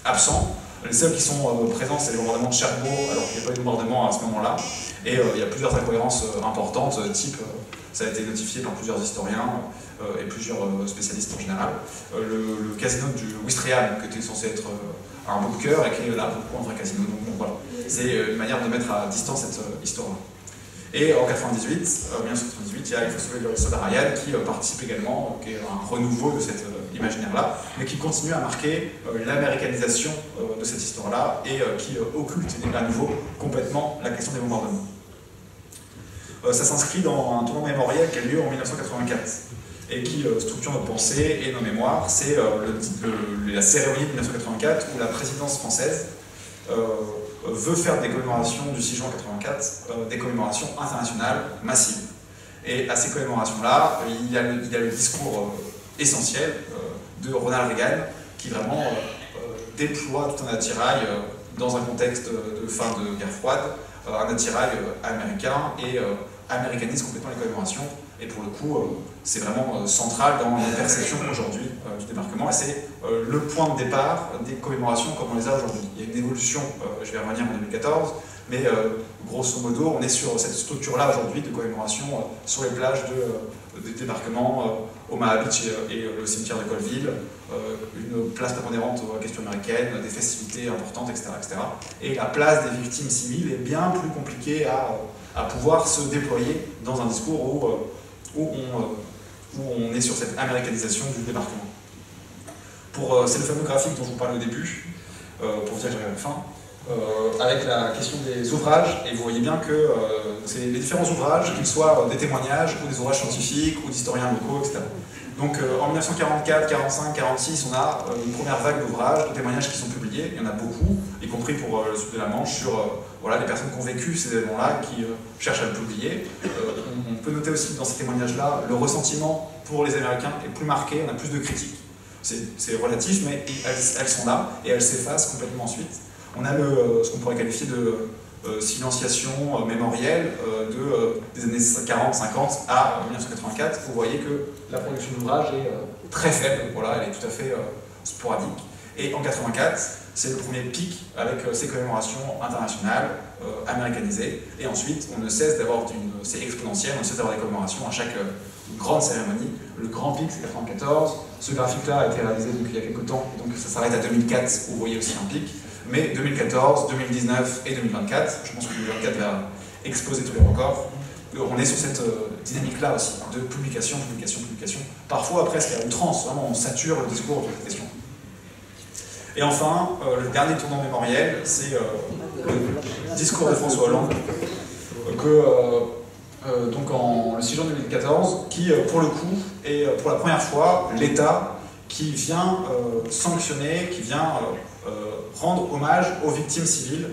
absents. Les seuls qui sont présents, c'est les bombardements de Cherbourg, alors qu'il n'y a pas eu de bombardement à ce moment-là. Et il y a plusieurs incohérences importantes, type, ça a été notifié par plusieurs historiens et plusieurs spécialistes en général. Le casino du Ouistreham, qui était censé être un bunker et qui est là pour un vrai casino. Donc voilà, c'est une manière de mettre à distance cette histoire-là. Et en 1998, il y a Il faut sauver le soldat Ryan qui participe également, qui est un renouveau de cet imaginaire-là, mais qui continue à marquer l'américanisation de cette histoire-là et qui occulte à nouveau complètement la question des bombardements. ça s'inscrit dans un tournant mémoriel qui a lieu en 1984 et qui structure notre pensée et nos mémoires. C'est la cérémonie de 1984 où la présidence française veut faire des commémorations du 6 juin 1984 des commémorations internationales massives. Et à ces commémorations-là, il y a le discours essentiel de Ronald Reagan qui vraiment déploie tout un attirail dans un contexte de fin de guerre froide, un attirail américain et américanise complètement les commémorations. Et pour le coup, c'est vraiment central dans la perception aujourd'hui du débarquement. Et c'est le point de départ des commémorations comme on les a aujourd'hui. Il y a une évolution, je vais revenir en 2014, mais grosso modo, on est sur cette structure-là aujourd'hui de commémoration sur les plages de débarquement Omaha Beach et le cimetière de Colville, une place prépondérante aux questions américaines, des festivités importantes, etc., etc. Et la place des victimes civiles est bien plus compliquée à pouvoir se déployer dans un discours où on est sur cette américanisation du débarquement. C'est le fameux graphique dont je vous parlais au début, pour vous dire que j'arrive à la fin. Avec la question des ouvrages, et vous voyez bien que c'est les différents ouvrages, qu'ils soient des témoignages ou des ouvrages scientifiques ou d'historiens locaux, etc. Donc en 1944, 45, 46, on a une première vague d'ouvrages, de témoignages qui sont publiés, il y en a beaucoup, y compris pour le sud de la Manche, sur les personnes qui ont vécu ces événements-là, qui cherchent à le publier. On peut noter aussi dans ces témoignages-là, le ressentiment pour les Américains est plus marqué, on a plus de critiques. C'est relatif, mais elles sont là, et elles s'effacent complètement ensuite. On a ce qu'on pourrait qualifier de silenciation mémorielle des années 40-50 à 1984. Vous voyez que la production d'ouvrages est très faible, voilà, elle est tout à fait sporadique. Et en 1984, c'est le premier pic avec ces commémorations internationales américanisées. Et ensuite, on ne cesse d'avoir c'est exponentiel, on ne cesse d'avoir des commémorations à chaque grande cérémonie. Le grand pic, c'est 1994. Ce graphique-là a été réalisé donc, il y a quelques temps, donc ça s'arrête à 2004, où vous voyez aussi un pic. Mais 2014, 2019 et 2024, je pense que 2024 va exploser tous les records. On est sur cette dynamique-là aussi, de publication, publication, publication. Parfois presque à outrance, vraiment on sature le discours de cette question. Et enfin, le dernier tournant mémoriel, c'est le discours de François Hollande, donc le 6 juin 2014, qui pour le coup est pour la première fois l'État qui vient sanctionner, qui vient rendre hommage aux victimes civiles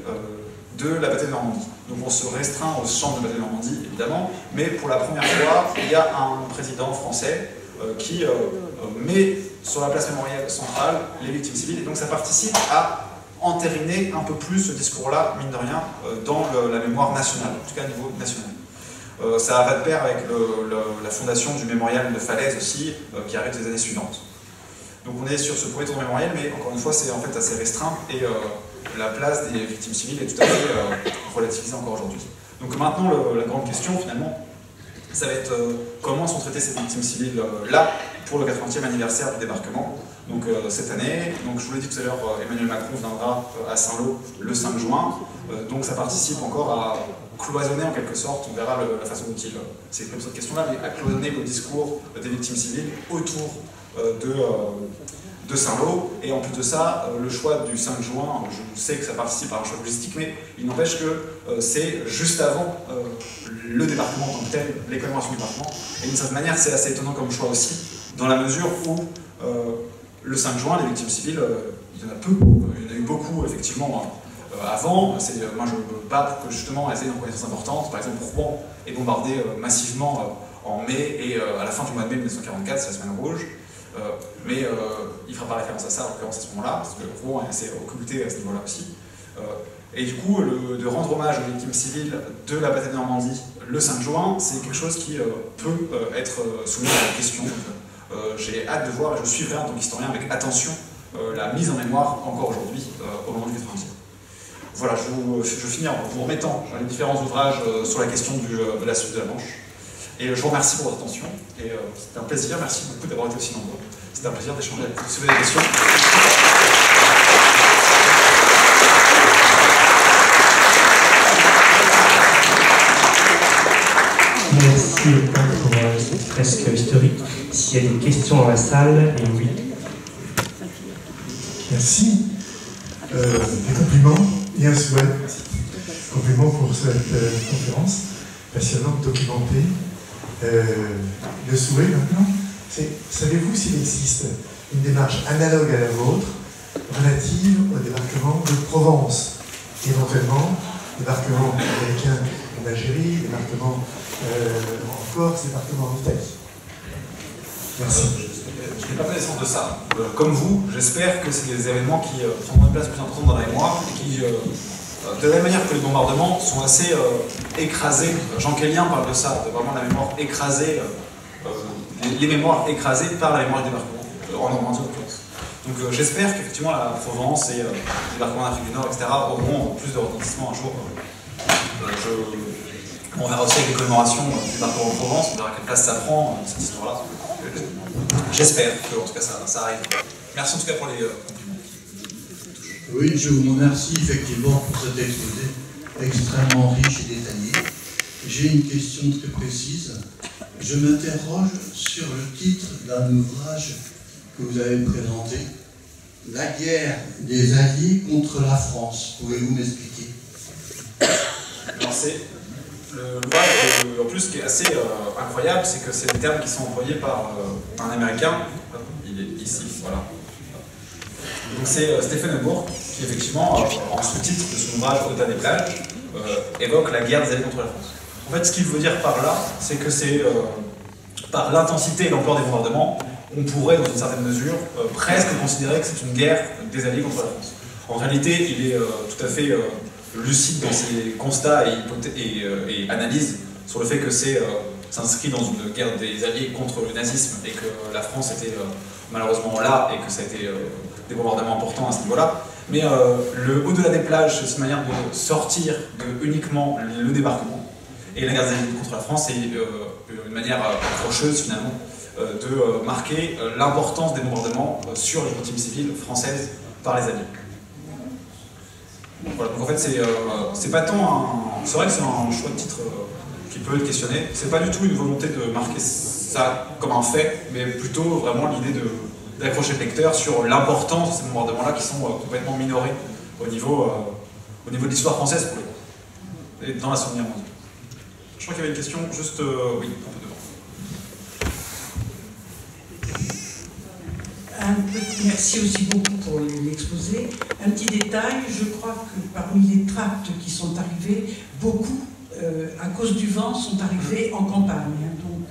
de la bataille de Normandie. Donc on se restreint au champ de la bataille de Normandie, évidemment, mais pour la première fois, il y a un président français qui met sur la place mémorielle centrale les victimes civiles, et donc ça participe à entériner un peu plus ce discours-là, mine de rien, dans la mémoire nationale, en tout cas au niveau national. Ça va de pair avec la fondation du mémorial de Falaise aussi, qui arrive des années suivantes. Donc on est sur ce premier tour mémoriel, mais encore une fois c'est en fait assez restreint, et la place des victimes civiles est tout à fait relativisée encore aujourd'hui. Donc maintenant la grande question finalement, ça va être comment sont traitées ces victimes civiles là, pour le 80e anniversaire du débarquement, donc cette année. Donc je vous l'ai dit tout à l'heure, Emmanuel Macron viendra à Saint-Lô le 5 juin, donc ça participe encore à cloisonner en quelque sorte, on verra la façon dont il s'exprime cette question-là, mais à cloisonner le discours des victimes civiles autour de Saint-Lô. Et en plus de ça, le choix du 5 juin, je sais que ça participe à un choix logistique, mais il n'empêche que c'est juste avant le débarquement en tant que tel, les commémorations du débarquement. Et d'une certaine manière, c'est assez étonnant comme choix aussi, dans la mesure où le 5 juin, les victimes civiles, il y en a peu, il y en a eu beaucoup effectivement avant. Moi je me bats pour que justement elles aient une reconnaissance importante. Par exemple, Rouen est bombardé massivement en mai, et à la fin du mois de mai 1944, c'est la semaine rouge. Mais il ne fera pas référence à ça, en l'occurrence à ce moment-là, parce que Rouen est assez occulté à ce niveau-là aussi. Et du coup, de rendre hommage aux victimes civiles de la bataille de Normandie le 5 juin, c'est quelque chose qui peut être soumis à la question. J'ai hâte de voir, et je suivrai en tant qu'historien avec attention la mise en mémoire encore aujourd'hui, au moment du 90e. Voilà, je finis en vous remettant les différents ouvrages sur la question de la suite de la Manche. Et je vous remercie pour votre attention, et c'était un plaisir, merci beaucoup d'avoir été aussi nombreux. C'était un plaisir d'échanger avec vous. Si vous avez des questions. Merci pour cette fresque historique. S'il y a des questions dans la salle, et oui. Merci. Des compliments et un souhait. Compliments pour cette conférence. passionnant de documenter. Le souhait maintenant, c'est, savez-vous s'il existe une démarche analogue à la vôtre relative au débarquement de Provence, éventuellement débarquement américain en Algérie, débarquement en Corse, débarquement en Italie? Merci. Je n'ai pas connaissance de ça. Comme vous, j'espère que c'est des événements qui prendront une place plus importante dans la mémoire et qui, de la même manière que les bombardements, sont assez écrasés. Jean Kellien parle de ça, de vraiment la mémoire écrasée, les mémoires écrasées par la mémoire du débarquement, en Normandie en l'occurrence. Donc j'espère qu'effectivement la Provence et le débarquement d'Afrique du Nord, etc., auront plus de retentissement un jour. On verra aussi avec les commémorations du débarquement en Provence, on verra quelle place ça prend, cette histoire-là. J'espère que, en tout cas, ça arrive. Merci en tout cas pour les compliments. Oui, je vous remercie effectivement pour cet exposé extrêmement riche et détaillé. J'ai une question très précise. Je m'interroge sur le titre d'un ouvrage que vous avez présenté, La guerre des Alliés contre la France. Pouvez-vous m'expliquer? Alors c'est l'ouvrage, en plus, ce qui est assez incroyable, c'est que c'est des termes qui sont employés par un Américain. Il est ici, voilà. Donc c'est Stephen Bourque qui, effectivement, en sous-titre de son ouvrage Au-delà des plages, évoque la guerre des Alliés contre la France. En fait, ce qu'il veut dire par là, c'est que c'est par l'intensité et l'ampleur des bombardements, on pourrait, dans une certaine mesure, presque considérer que c'est une guerre des Alliés contre la France. En réalité, il est tout à fait lucide dans ses constats et analyses sur le fait que s'inscrit dans une guerre des Alliés contre le nazisme et que la France était malheureusement là et que ça a été des bombardements importants à ce niveau-là. Mais au-delà des plages, c'est une manière de sortir de uniquement le débarquement. Et la guerre des Alliés contre la France, c'est une manière approcheuse finalement de marquer l'importance des bombardements sur les victimes civiles françaises par les Alliés. Voilà, donc en fait c'est pas tant un... C'est vrai que c'est un choix de titre qui peut être questionné. C'est pas du tout une volonté de marquer ça comme un fait, mais plutôt vraiment l'idée d'accrocher le lecteur sur l'importance de ces bombardements-là qui sont complètement minorés au niveau de l'histoire française pour les coup. Et dans la Seconde Guerre mondiale. Je crois qu'il y avait une question juste... oui, un peu devant. Merci aussi beaucoup pour l'exposé. Un petit détail, je crois que parmi les tracts qui sont arrivés, beaucoup, à cause du vent, sont arrivés en campagne. Hein, donc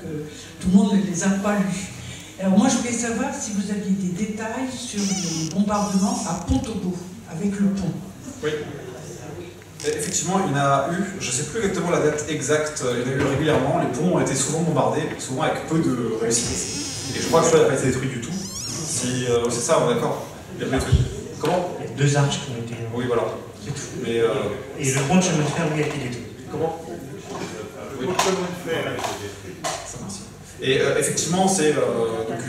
tout le monde ne les a pas lus. Alors moi je voulais savoir si vous aviez des détails sur les bombardements à Pont-Aubeau, avec le pont. Oui. Effectivement, il y en a eu, je ne sais plus exactement la date exacte, il y en a eu régulièrement, les ponts ont été souvent bombardés, souvent avec peu de réussite. Et je crois que celui-là n'a pas été détruit du tout. Si, c'est ça, on est d'accord. Il y a pas détruit. Comment? Il y a 2 arches qui ont été... Oui, voilà. C'est tout. Mais, et le pont de chemin de fer, lui, a été détruit. Comment? Oui. Ça, merci. Et effectivement, c'est donc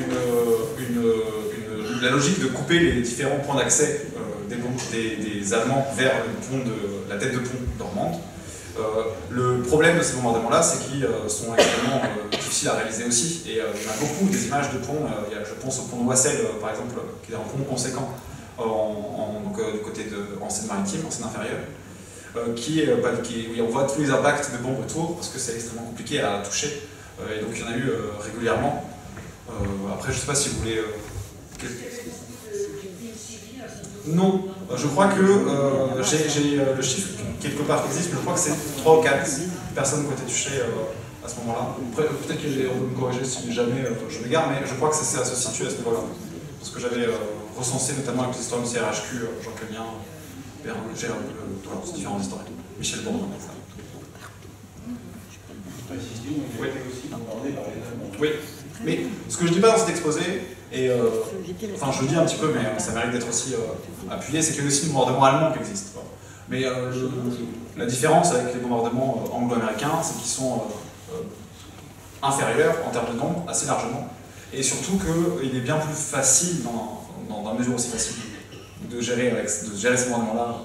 la logique de couper les différents points d'accès des Allemands vers la tête de pont normande. Le problème de ces bombardements-là, c'est qu'ils sont extrêmement difficiles à réaliser aussi. Et on a beaucoup des images de ponts. Je pense au pont de Oissel, par exemple, qui est un pont conséquent du côté en Seine-Maritime, en Seine-Inférieure, où on voit tous les impacts de bombes autour, parce que c'est extrêmement compliqué à toucher. Et donc il y en a eu régulièrement. Après, je ne sais pas si vous voulez... Non, je crois que j'ai le chiffre quelque part qui existe, mais je crois que c'est 3 ou 4 personnes qui ont été touchées à ce moment-là. Peut-être qu'on peut me corriger si jamais je m'égare, mais je crois que ça se situe à ce niveau-là. Parce que j'avais recensé notamment avec les historiens du CRHQ, Jean Kellien, différents historiens, Michel Bourdon, etc. Oui. Oui, mais ce que je dis pas dans cet exposé, et enfin je le dis un petit peu, mais ça mérite d'être aussi appuyé, c'est qu'il y a aussi des bombardements allemands qui existent. Mais la différence avec les bombardements anglo-américains, c'est qu'ils sont inférieurs en termes de nombre, assez largement, et surtout qu'il est bien plus facile, dans la mesure aussi facile, de gérer ces bombardements-là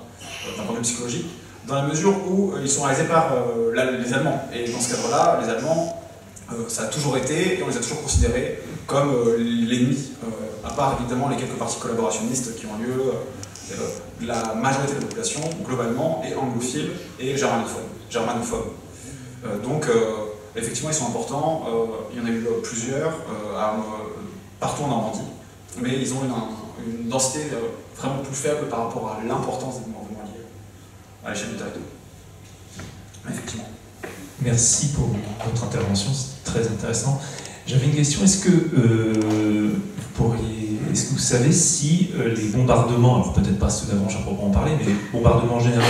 d'un point de vue psychologique, dans la mesure où ils sont réalisés par les Allemands. Et dans ce cadre-là, les Allemands, ça a toujours été, et on les a toujours considérés comme l'ennemi, à part évidemment les quelques partis collaborationnistes qui ont lieu, la majorité de la population, globalement, est anglophile et germanophobe. Donc, effectivement, ils sont importants. Il y en a eu plusieurs partout en Normandie, mais ils ont une densité vraiment plus faible par rapport à l'importance des bombardements liés à l'échelle du territoire. Effectivement. Merci pour votre intervention, c'est très intéressant. J'avais une question, est-ce que vous savez si les bombardements, alors peut-être pas ceux d'Avranches à proprement parler, mais les bombardements en général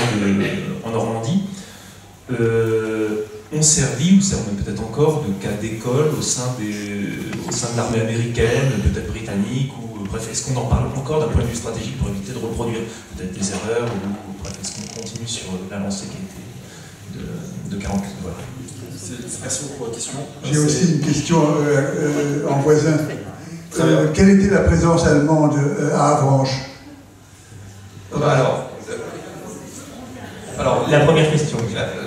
en Normandie ont servi, ou servent même peut-être encore, de cas d'école au sein de l'armée américaine, peut-être britannique, ou bref, est-ce qu'on en parle encore d'un point de vue stratégique pour éviter de reproduire peut-être des erreurs, ou bref, est-ce qu'on continue sur la lancée qui a été de 48, voilà. Merci beaucoup pour la question. J'ai aussi une question en voisin. Quelle était la présence allemande à Avranches? Alors, la première question.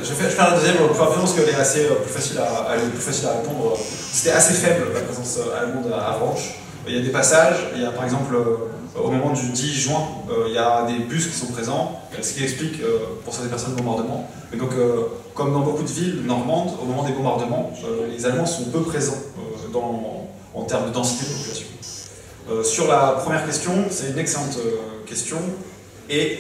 Je vais faire la deuxième pour faire parce qu'elle est assez plus facile à répondre. C'était assez faible la présence allemande à Avranches. Il y a des passages, il y a par exemple au moment du 10 juin, il y a des bus qui sont présents, ce qui explique pour certaines personnes le bombardement. Et donc, comme dans beaucoup de villes normandes, au moment des bombardements, les Allemands sont peu présents en termes de densité de population. Sur la première question, c'est une excellente question. Et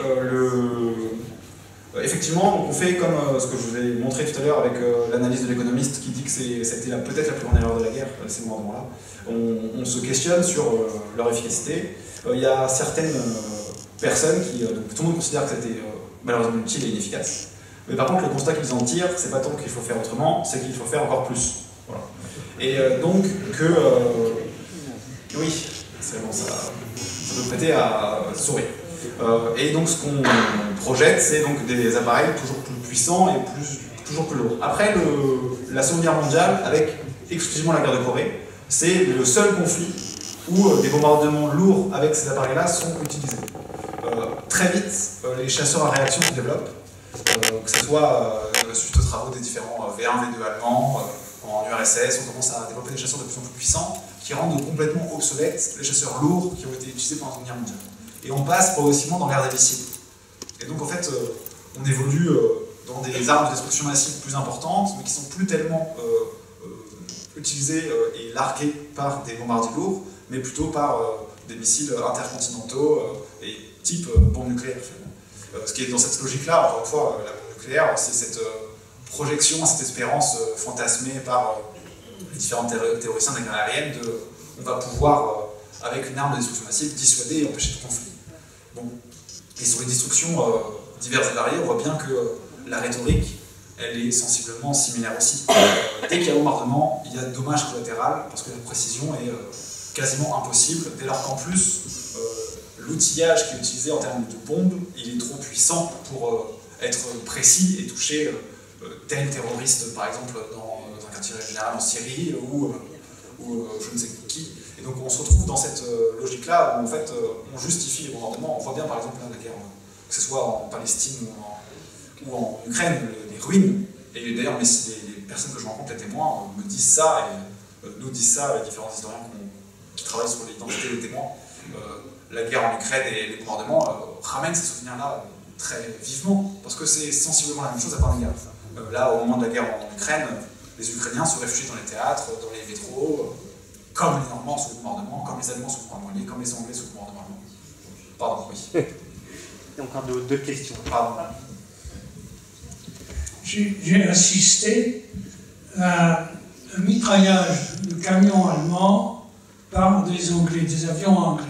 effectivement, on fait comme ce que je vous ai montré tout à l'heure avec l'analyse de l'économiste qui dit que c'était peut-être la plus grande erreur de la guerre, ces bombardements-là. On se questionne sur leur efficacité. Il y a certaines personnes donc tout le monde considère que c'était malheureusement inutile et inefficace. Mais par contre, le constat qu'ils en tirent, c'est pas tant qu'il faut faire autrement, c'est qu'il faut faire encore plus. Voilà. Et donc oui, c'est bon, ça peut prêter à sourire. Et donc ce qu'on projette, c'est donc des appareils toujours plus puissants et toujours plus lourds. Après la Seconde Guerre mondiale, avec exclusivement la guerre de Corée, c'est le seul conflit où des bombardements lourds avec ces appareils-là sont utilisés. Très vite, les chasseurs à réaction se développent, que ce soit suite aux travaux des différents V1, V2 allemands, en URSS, on commence à développer des chasseurs de plus en plus puissants qui rendent complètement obsolètes les chasseurs lourds qui ont été utilisés pendant la Seconde Guerre mondiale. Et on passe progressivement dans l'ère des missiles. Et donc en fait, on évolue dans des armes de destruction massive plus importantes, mais qui sont plus tellement utilisées et larguées par des bombardiers lourds, mais plutôt par des missiles intercontinentaux et type bombe nucléaire. Ce qui est dans cette logique-là, encore une fois, la bombe nucléaire, c'est cette projection, cette espérance fantasmée par les différents théoriciens de la guerre aérienne on va pouvoir, avec une arme de destruction massive, dissuader et empêcher tout conflit. Bon. Et sur les destructions diverses et variées, on voit bien que la rhétorique, elle est sensiblement similaire aussi. Dès qu'il y a bombardement, il y a dommage collatéral, parce que la précision est quasiment impossible, dès lors qu'en plus, l'outillage qui est utilisé en termes de bombes, il est trop puissant pour être précis et toucher tel terroriste, par exemple, dans un quartier général en Syrie, ou je ne sais qui. Et donc on se retrouve dans cette logique-là où en fait on justifie les bombardements. On voit bien par exemple la guerre, que ce soit en Palestine ou en Ukraine, les ruines. Et d'ailleurs les personnes que je rencontre, les témoins, me disent ça, et nous disent ça, les différents historiens qui travaillent sur l'identité des témoins. La guerre en Ukraine et les bombardements ramènent ces souvenirs-là très vivement, parce que c'est sensiblement la même chose à part la guerre. Là, au moment de la guerre en Ukraine, les Ukrainiens se réfugient dans les théâtres, dans les métros, comme les Normands sous le bombardement, comme les Allemands sous le bombardement allié, comme les Anglais sous le bombardement allemand. Pardon, oui. Et encore deux questions. Pardon. J'ai assisté à un mitraillage de camions allemands par des Anglais, des avions anglais.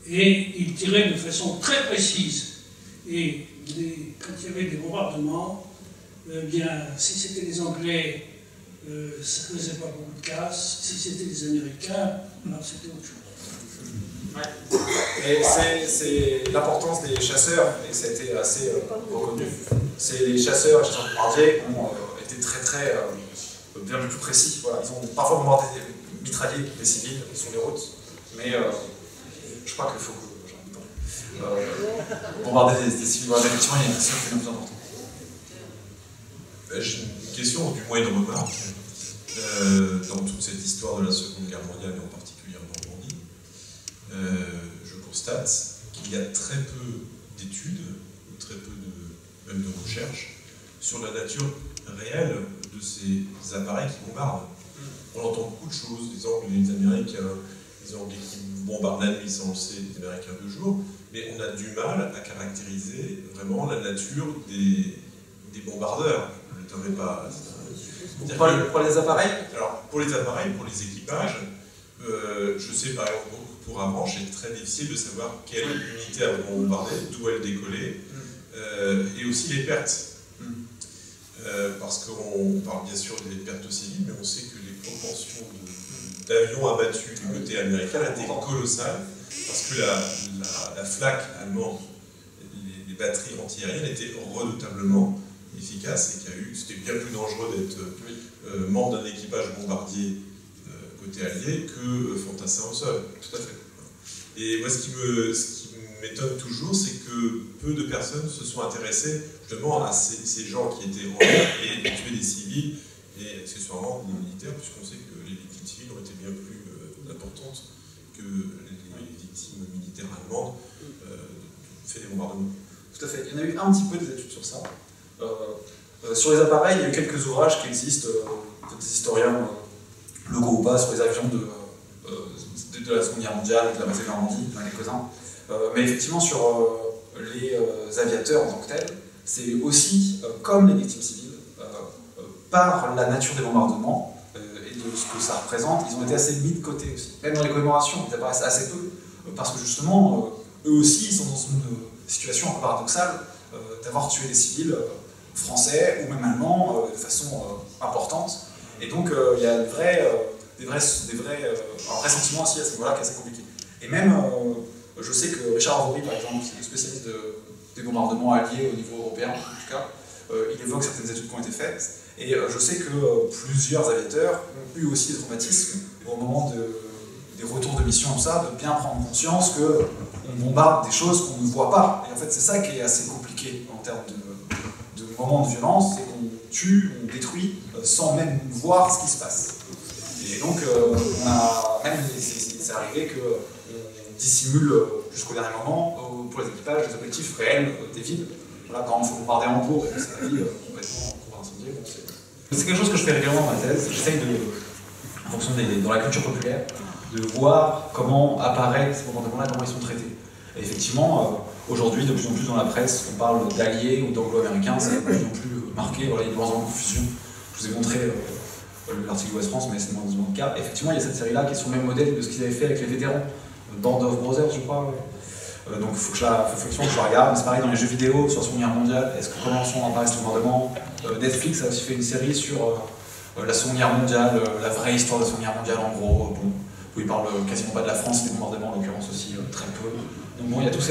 Et ils tiraient de façon très précise. Et quand il y avait des bombardements, bien, si c'était des Anglais, ça ne faisait pas beaucoup de casse. Si c'était des Américains, alors c'était autre chose. Ouais. Et c'est l'importance des chasseurs, et ça a été assez reconnu. C'est les chasseurs de bombardiers ont été très bien plus précis. Voilà, ils ont parfois bombardé, mitraillé des civils sur les routes, mais je crois qu'il faut bombarder des civils. Effectivement, il y a une question qui est plus importante. J'ai une question, du moins de remarque, dans toute cette histoire de la Seconde Guerre mondiale, et en particulier en Normandie. Je constate qu'il y a très peu d'études, très peu même de recherches, sur la nature réelle de ces appareils qui bombardent. On entend beaucoup de choses, des Anglais, des Américains, des Anglais qui bombardent la nuit, ça on le sait, des Américains de jour, mais on a du mal à caractériser vraiment la nature des bombardeurs. Je ne le donnerai pas. Pour les appareils? Alors, pour les appareils, pour les équipages, je sais par exemple pour Avranches, c'est très difficile de savoir quelle unité a vraiment bombardé, d'où elle décollait, et aussi les pertes. Parce qu'on parle bien sûr des pertes civiles, mais on sait que les proportions d'avions abattus du côté américain étaient colossales, parce que la flak allemande, les batteries anti-aériennes étaient redoutablement efficaces, et c'était bien plus dangereux d'être membre d'un équipage bombardier côté allié que fantassin au sol. Tout à fait. Et moi, ce qui m'étonne toujours, c'est que peu de personnes se sont intéressées justement à ces gens qui étaient en guerre et tuaient des civils et accessoirement des militaires, puisqu'on sait que les victimes civiles ont été bien plus importantes que les victimes militaires allemandes fait des bombardements. Tout à fait. Il y en a eu un petit peu des études sur ça. Sur les appareils, il y a eu quelques ouvrages qui existent, des historiens locaux ou pas, sur les avions de la Seconde Guerre mondiale, de la bataille de Normandie, il y en a quelques-uns. Mais effectivement, sur les aviateurs en tant que tels, c'est aussi, comme les victimes civiles, par la nature des bombardements et de ce que ça représente, ils ont été assez mis de côté aussi. Même dans les commémorations, ils apparaissent assez peu, parce que justement, eux aussi, ils sont dans une situation un peu paradoxale d'avoir tué des civils français ou même allemands de façon importante. Et donc, il y a des vrais sentiments aussi à ce niveau-là qui est assez compliqué. Et même, je sais que Richard Avery, par exemple, qui est spécialiste des bombardements alliés au niveau européen, en tout cas, il évoque certaines études qui ont été faites. Et je sais que plusieurs aviateurs ont eu aussi des traumatismes au moment des retours de mission, tout ça, de bien prendre conscience qu'on bombarde des choses qu'on ne voit pas. Et en fait, c'est ça qui est assez compliqué en termes de moments de violence, c'est qu'on tue, on détruit, sans même voir ce qui se passe. Et donc, c'est arrivé qu'on dissimule jusqu'au dernier moment, pour les équipages, les objectifs réels des villes. Voilà, quand il faut bombarder en cours, c'est la ville complètement incendiée. C'est quelque chose que je fais régulièrement dans ma thèse. J'essaye en fonction dans la culture populaire, de voir comment apparaissent ces bombardements-là, comment ils sont traités. Et effectivement, aujourd'hui, de plus en plus dans la presse, on parle d'alliés ou d'anglo-américains, c'est de plus en plus marqué, voilà, il y a de moins en moins de confusion. Je vous ai montré l'article Ouest France, mais c'est moins le cas. Effectivement, il y a cette série-là qui est sur le même modèle de ce qu'ils avaient fait avec les vétérans, Band of Brothers, je crois. Donc il faut que je la regarde. C'est pareil dans les jeux vidéo, sur la Seconde Guerre mondiale, comment sont apparus ces bombardements. Netflix a aussi fait une série sur la Seconde Guerre mondiale, la vraie histoire de la Seconde Guerre mondiale en gros, où il parle quasiment pas de la France, des bombardements en l'occurrence aussi très peu. Donc bon, il y a toute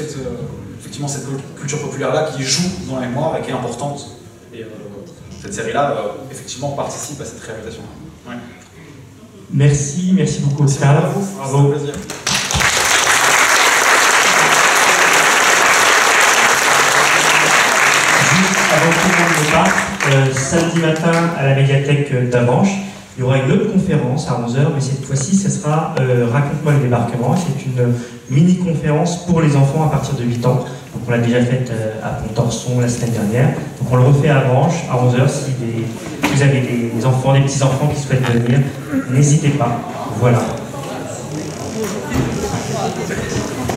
effectivement cette culture populaire-là qui joue dans la mémoire et qui est importante. Et cette série-là, effectivement, participe à cette réhabilitation-là. Ouais. Merci beaucoup, Oscar. Bravo. Plaisir. Avant que tout le monde ne parte, samedi matin à la médiathèque d'Avranches, il y aura une autre conférence à 11h, mais cette fois-ci, ce sera Raconte-moi le débarquement. C'est une mini-conférence pour les enfants à partir de 8 ans. Donc on l'a déjà faite à Pontorson la semaine dernière. Donc on le refait à Avranches à 11h. Si vous avez des enfants, des petits-enfants qui souhaitent venir, n'hésitez pas. Voilà.